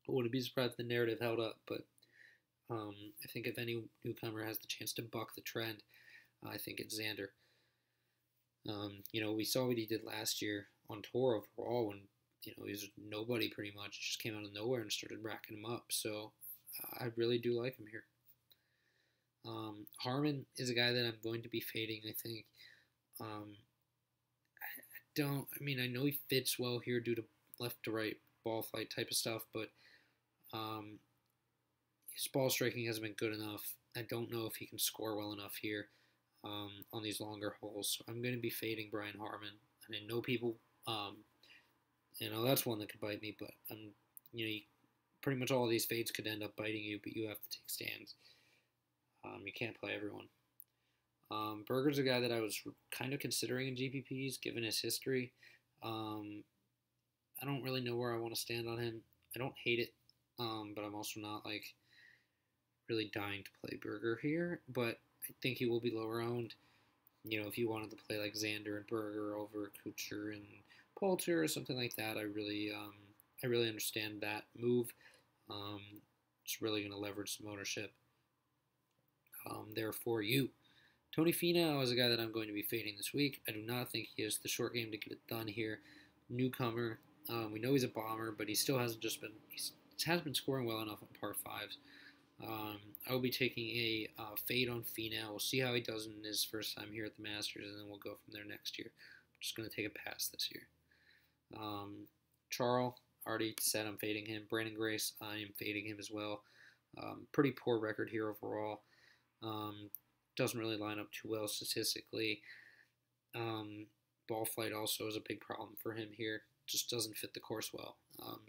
I wouldn't be surprised if the narrative held up, but I think if any newcomer has the chance to buck the trend, I think it's Xander. We saw what he did last year on tour overall when, he was nobody pretty much. He just came out of nowhere and started racking him up. So I really do like him here. Harman is a guy that I'm going to be fading, I think. I know he fits well here due to left to right ball flight type of stuff, but his ball striking hasn't been good enough. I don't know if he can score well enough here on these longer holes. So I'm going to be fading Brian Harman. And I know people, that's one that could bite me, but pretty much all these fades could end up biting you, but you have to take stands. You can't play everyone. Berger's a guy that I was kind of considering in GPPs, given his history. I don't really know where I want to stand on him. I don't hate it, but I'm also not really dying to play Berger here. But I think he will be lower owned. If you wanted to play like Xander and Berger over Kuchar and Poulter or something like that, I really understand that move. It's really going to leverage some ownership. There for you. Tony Finau is a guy that I'm going to be fading this week. I do not think he has the short game to get it done here. Newcomer. We know he's a bomber, but he still hasn't been scoring well enough on par 5s. I will be taking a fade on Finau. We'll see how he does in his first time here at the Masters, and then we'll go from there next year. I'm just going to take a pass this year. Charles, already said I'm fading him. Brandon Grace, I am fading him as well. Pretty poor record here overall. Doesn't really line up too well statistically. Ball flight also is a big problem for him here. Just doesn't fit the course well.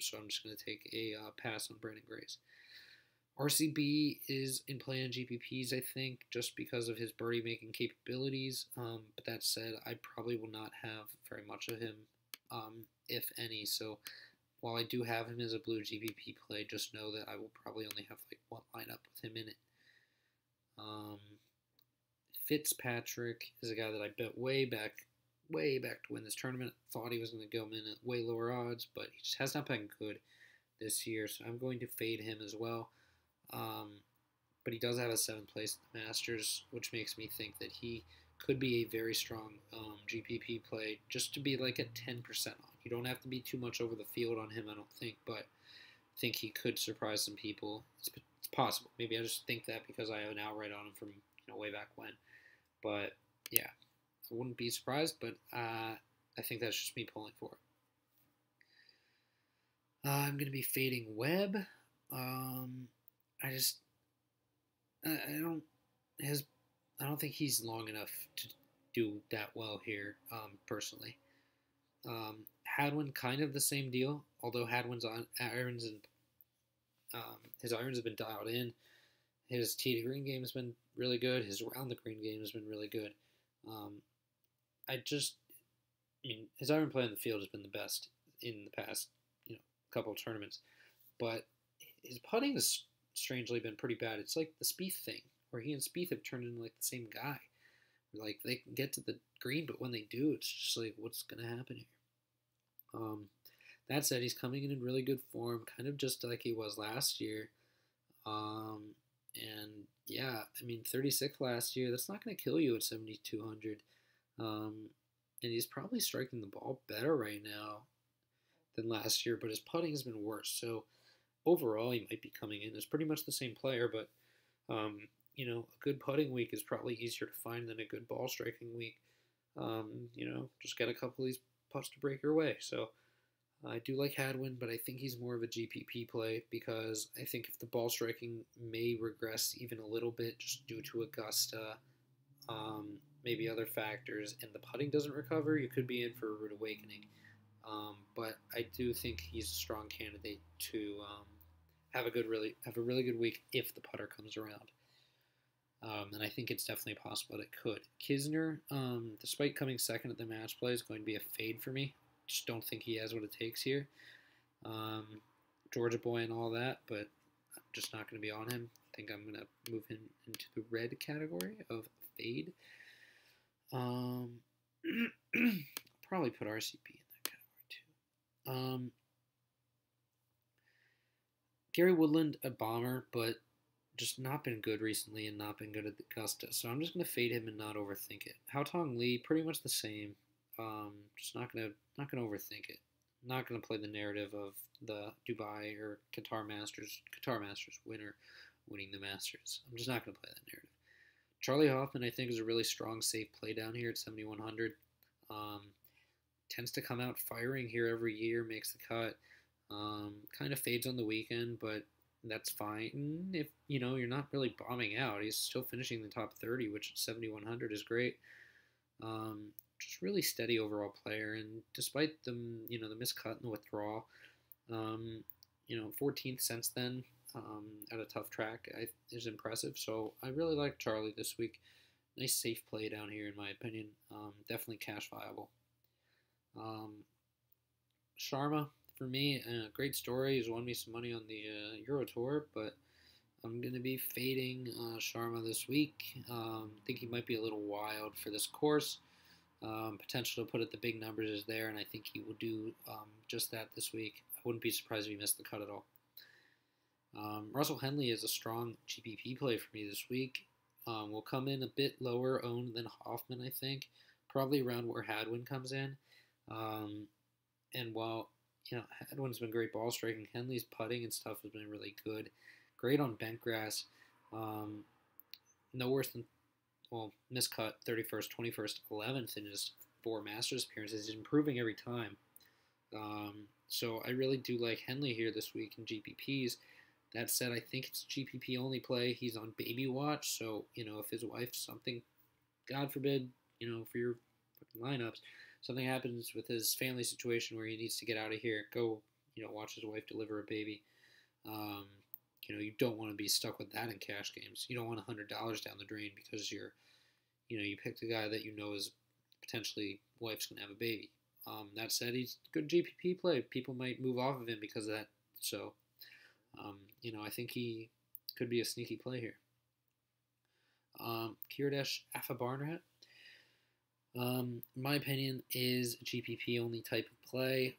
So I'm just going to take a pass on Brandon Grace. RCB is in play on GPPs, I think, just because of his birdie-making capabilities. But that said, I probably will not have very much of him, if any. So while I do have him as a blue GPP play, just know that I will probably only have like one lineup with him in it. Fitzpatrick is a guy that I bet way back to win this tournament. Thought he was going to go in at way lower odds, but he just has not been good this year, so I'm going to fade him as well. But he does have a 7th place at the Masters, which makes me think that he could be a very strong GPP play, just to be like at 10% on. You don't have to be too much over the field on him, I don't think, but I think he could surprise some people. It's possible. Maybe I just think that because I have an outright on him from way back when. But yeah, I wouldn't be surprised, but I think that's just me pulling for it. I'm going to be fading Webb. I don't think he's long enough to do that well here, personally. Hadwin, kind of the same deal, although Hadwin's irons and his irons have been dialed in. His tee to green game has been really good. His around the green game has been really good. His iron play on the field has been the best in the past, couple of tournaments, but his putting has strangely been pretty bad. It's like the Spieth thing, where he and Spieth have turned into like the same guy. Like they can get to the green, but when they do, it's just like, what's gonna happen here? That said, he's coming in really good form, kind of just like he was last year. And yeah, 36 last year, that's not going to kill you at 7,200. And he's probably striking the ball better right now than last year, but his putting has been worse. So overall, he might be coming in as pretty much the same player, but a good putting week is probably easier to find than a good ball striking week. Just get a couple of these putts to break your way. So I do like Hadwin, but I think he's more of a GPP play because I think if the ball striking may regress even a little bit just due to Augusta, maybe other factors, and the putting doesn't recover, you could be in for a rude awakening. But I do think he's a strong candidate to have a really good week if the putter comes around. And I think it's definitely possible that it could. Kisner, despite coming second at the match play, is going to be a fade for me. Just don't think he has what it takes here. Georgia boy and all that, but I'm just not going to be on him. I think I'm going to move him into the red category of fade. Probably put RCP in that category too. Gary Woodland, a bomber, but just not been good recently and not been good at the Augusta. So I'm just going to fade him and not overthink it. Haotong Li, pretty much the same. Just not gonna overthink it. Not gonna play the narrative of the Dubai or Qatar Masters winner winning the Masters. I'm just not gonna play that narrative. Charlie Hoffman, I think, is a really strong, safe play down here at 7,100. Tends to come out firing here every year, makes the cut. Kind of fades on the weekend, but that's fine. If you're not really bombing out, he's still finishing the top 30, which at 7,100 is great. Just really steady overall player, and despite the miscut and the withdrawal, 14th since then at a tough track is impressive. So I really like Charlie this week. Nice safe play down here in my opinion. Definitely cash viable. Sharma for me, great story. He's won me some money on the Euro Tour, but I'm going to be fading Sharma this week. Think he might be a little wild for this course. Potential to put at the big numbers is there, and I think he will do just that this week. I wouldn't be surprised if he missed the cut at all. Russell Henley is a strong GPP play for me this week. Will come in a bit lower owned than Hoffman, I think. Probably around where Hadwin comes in. And while Hadwin's been great ball striking, Henley's putting and stuff has been really good. great on bent grass. No worse than, well, miscut 31st, 21st, 11th in his 4 Masters appearances. He's improving every time. So I really do like Henley here this week in GPPs. That said, I think it's GPP only play. He's on baby watch, so if his wife something, God forbid, for your lineups, something happens with his family situation where he needs to get out of here, go, watch his wife deliver a baby. You don't want to be stuck with that in cash games. You don't want $100 down the drain because you picked a guy that is potentially wife's gonna have a baby. That said, he's good GPP play. People might move off of him because of that. So, I think he could be a sneaky play here. Kirdash Afabarnrat, in my opinion, is a GPP only type of play.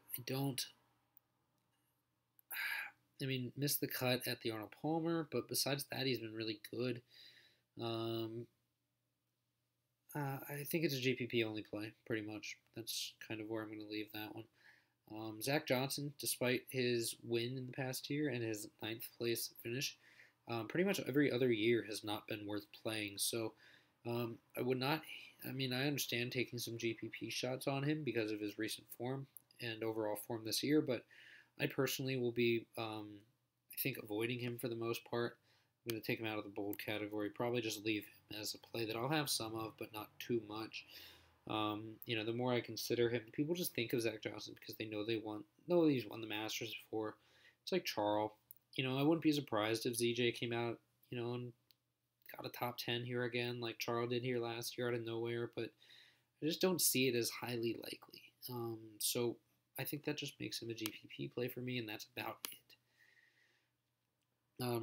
Missed the cut at the Arnold Palmer, but besides that, he's been really good. I think it's a GPP only play, pretty much. That's kind of where I'm going to leave that one. Zach Johnson, despite his win in the past year and his 9th place finish, pretty much every other year has not been worth playing. So I would not, I understand taking some GPP shots on him because of his recent form and overall form this year, but I personally will be, I think, avoiding him for the most part. I'm going to take him out of the bold category, probably just leave him as a play that I'll have some of, but not too much. The more I consider him, people just think of Zach Johnson because they know he's won the Masters before. It's like Charles. I wouldn't be surprised if ZJ came out, and got a top 10 here again, like Charles did here last year out of nowhere, but I just don't see it as highly likely. So I think that just makes him a GPP play for me, and that's about it.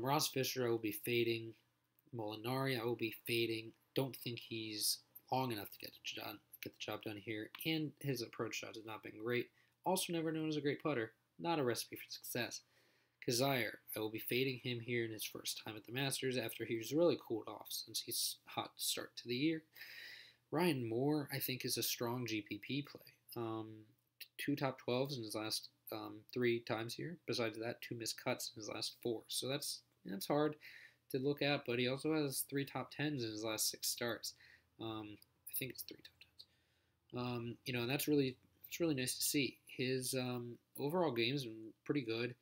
Ross Fisher, I will be fading. Molinari, I will be fading. Don't think he's long enough to get the job done here, and his approach shot has not been great. Also never known as a great putter. Not a recipe for success. Kazire, I will be fading him here in his first time at the Masters after he's really cooled off since he's hot start to the year. Ryan Moore, I think, is a strong GPP play. 2 top 12s in his last 3 times here. Besides that, 2 missed cuts in his last 4. So that's hard to look at, but he also has 3 top 10s in his last 6 starts. I think it's 3 top 10s. And it's really nice to see. His overall game's been pretty good.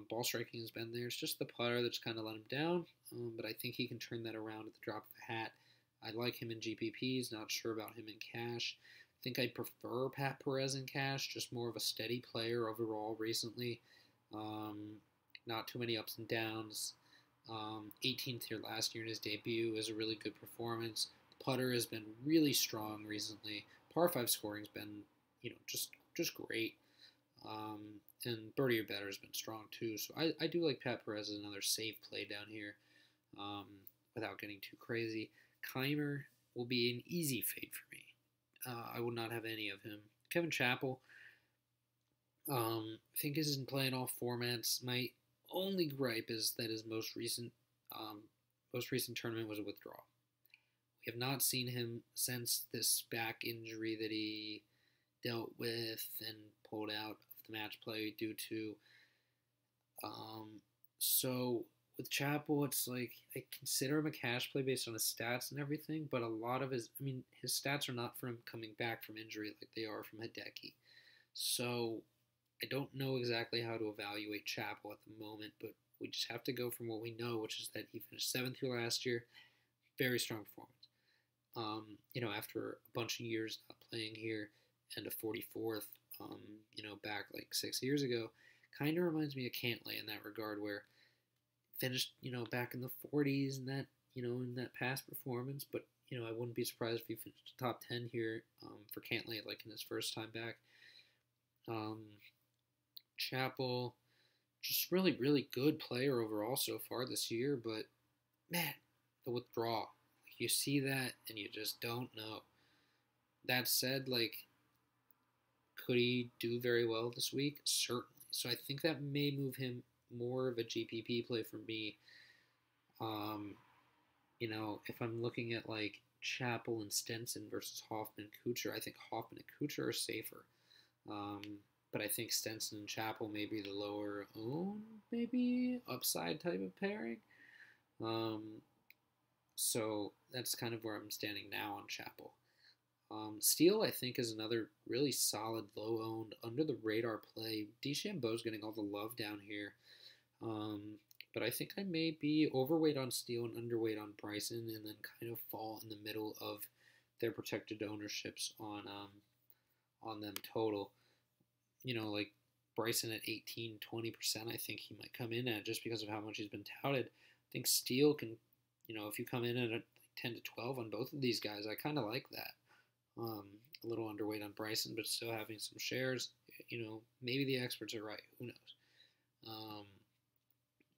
Ball striking has been there. It's just the putter that's kind of let him down, but I think he can turn that around at the drop of a hat. I like him in GPPs, not sure about him in cash. I think I prefer Pat Perez in cash, just more of a steady player overall recently. Not too many ups and downs. 18th here last year in his debut is a really good performance. The putter has been really strong recently. Par 5 scoring's been, just great. And birdie or better has been strong too. So I do like Pat Perez as another safe play down here without getting too crazy. Keimer will be an easy fade for me. I will not have any of him. Kevin Chappell, I think isn't playing all formats. My only gripe is that his most recent tournament was a withdrawal. We have not seen him since this back injury that he dealt with and pulled out of the match play due to. So with Chappell, it's like I consider him a cash play based on his stats and everything, but a lot of his stats are not from him coming back from injury like they are from Hideki. So I don't know exactly how to evaluate Chappell at the moment, but we just have to go from what we know, which is that he finished 7th here last year. Very strong performance. After a bunch of years not playing here and a 44th, back like 6 years ago, kind of reminds me of Cantlay in that regard, where finished, back in the 40s and that, in that past performance, but, I wouldn't be surprised if he finished top 10 here for Cantlay, like in his first time back. Chappell, just really, really good player overall so far this year, but, man, the withdrawal. You see that, and you just don't know. That said, could he do very well this week? Certainly. So I think that may move him more of a GPP play for me. If I'm looking at, Chappell and Stenson versus Hoffman, Kuchar, I think Hoffman and Kuchar are safer. but I think Stenson and Chappell may be the lower owned, maybe upside type of pairing. So that's kind of where I'm standing now on Chappell. Steele, I think, is another really solid, low-owned, under-the-radar play. DeChambeau's getting all the love down here. But I think I may be overweight on Steele and underweight on Bryson, and then kind of fall in the middle of their protected ownerships on them total. You know, like Bryson at 18, 20%, I think he might come in at just because of how much he's been touted. I think Steele can, you know, if you come in at like 10 to 12 on both of these guys, I kind of like that. A little underweight on Bryson, but still having some shares. You know, maybe the experts are right. Who knows?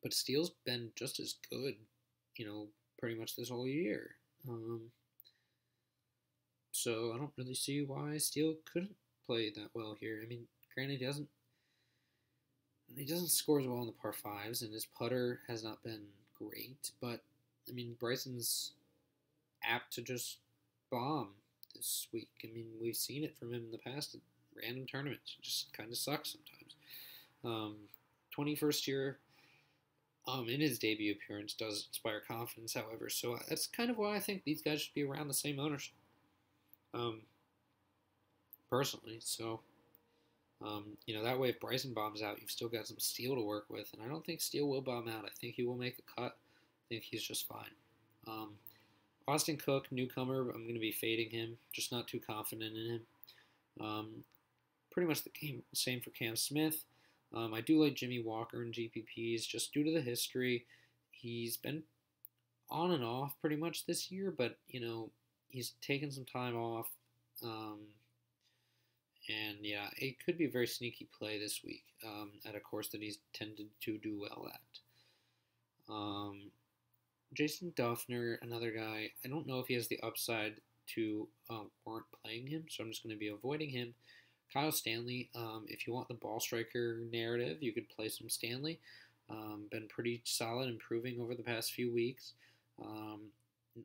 But Steele's been just as good, you know, pretty much this whole year. So I don't really see why Steele couldn't play that well here. I mean, granted, he doesn't score as well in the par fives, and his putter has not been great. But I mean, Bryson's apt to just bomb this week. I mean, we've seen it from him in the past at random tournaments. It just kind of sucks sometimes. 21st year in his debut appearance does inspire confidence, however. So that's kind of why I think these guys should be around the same ownership. Personally, so you know, that way if Bryson bombs out, you've still got some Steele to work with, and I don't think Steele will bomb out. I think he will make the cut. I think he's just fine. Austin Cook, newcomer, I'm going to be fading him. Just not too confident in him. Pretty much the same for Cam Smith. I do like Jimmy Walker in GPPs just due to the history. He's been on and off pretty much this year, but, you know, he's taken some time off. And, yeah, it could be a very sneaky play this week at a course that he's tended to do well at. Jason Duffner, another guy, I don't know if he has the upside to warrant playing him, so I'm just going to be avoiding him. Kyle Stanley, if you want the ball striker narrative, you could play some Stanley. Been pretty solid, improving over the past few weeks.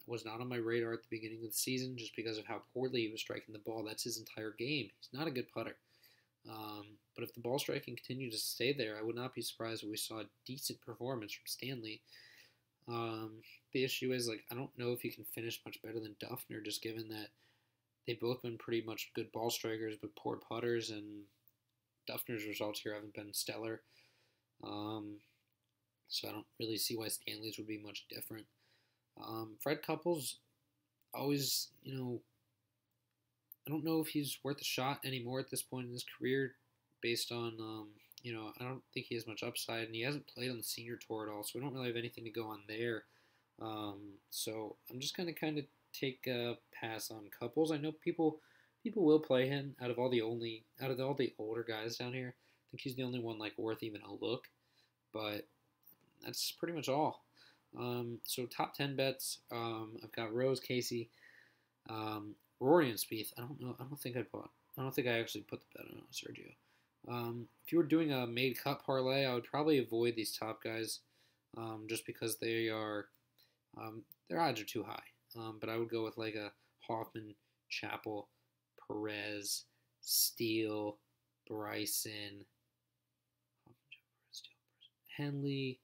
Was not on my radar at the beginning of the season just because of how poorly he was striking the ball. That's his entire game. He's not a good putter. But if the ball striking continued to stay there, I would not be surprised if we saw a decent performance from Stanley. The issue is, like, I don't know if he can finish much better than Duffner, just given that they've both been pretty much good ball strikers but poor putters, and Duffner's results here haven't been stellar. So I don't really see why Stanley's would be much different. Fred Couples, always, you know, I don't know if he's worth a shot anymore at this point in his career based on, you know, I don't think he has much upside, and he hasn't played on the senior tour at all, so we don't really have anything to go on there. So I'm just going to kind of take a pass on Couples. I know people will play him out of all the older guys down here. I think he's the only one like worth even a look, but that's pretty much all. So top 10 bets. I've got Rose, Casey, Rory, and Spieth. I don't think I actually put the bet on Sergio. If you were doing a made cut parlay, I would probably avoid these top guys, just because they are their odds are too high. But I would go with like a Hoffman, Chappell, Perez, Steele, Bryson, Henley,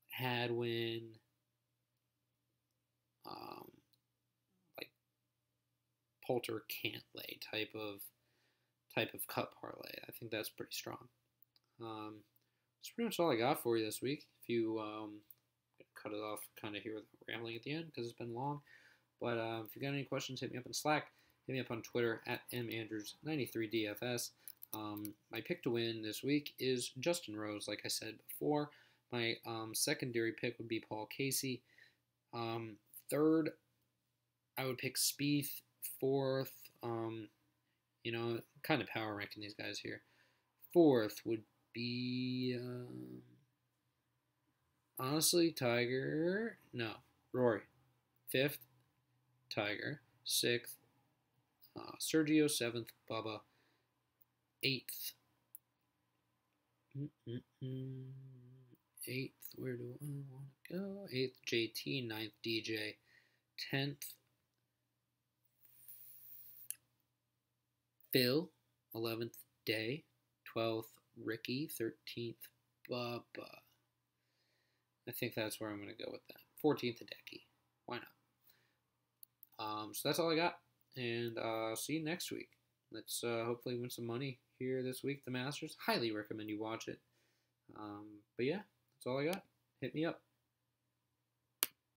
Hadwin, like Poulter Cantlay type of cut parlay. I think that's pretty strong. That's pretty much all I got for you this week. If you cut it off kind of here with rambling at the end because it's been long. But if you got any questions, hit me up on Slack. Hit me up on Twitter at mandrews93dfs. My pick to win this week is Justin Rose, like I said before. My secondary pick would be Paul Casey. Third, I would pick Spieth. Fourth, you know, kind of power ranking these guys here. Fourth would be, honestly, Rory. Fifth, Tiger. Sixth, Sergio. Seventh, Bubba. Eighth. Eighth, where do I want to go? Eighth, JT. Ninth, DJ. 10th, Phil. 11th, Day, 12th Ricky, 13th Bubba. I think that's where I'm going to go with that. 14th Hideki. Why not? So that's all I got. And see you next week. Let's hopefully win some money here this week, the Masters. Highly recommend you watch it. But yeah, that's all I got. Hit me up.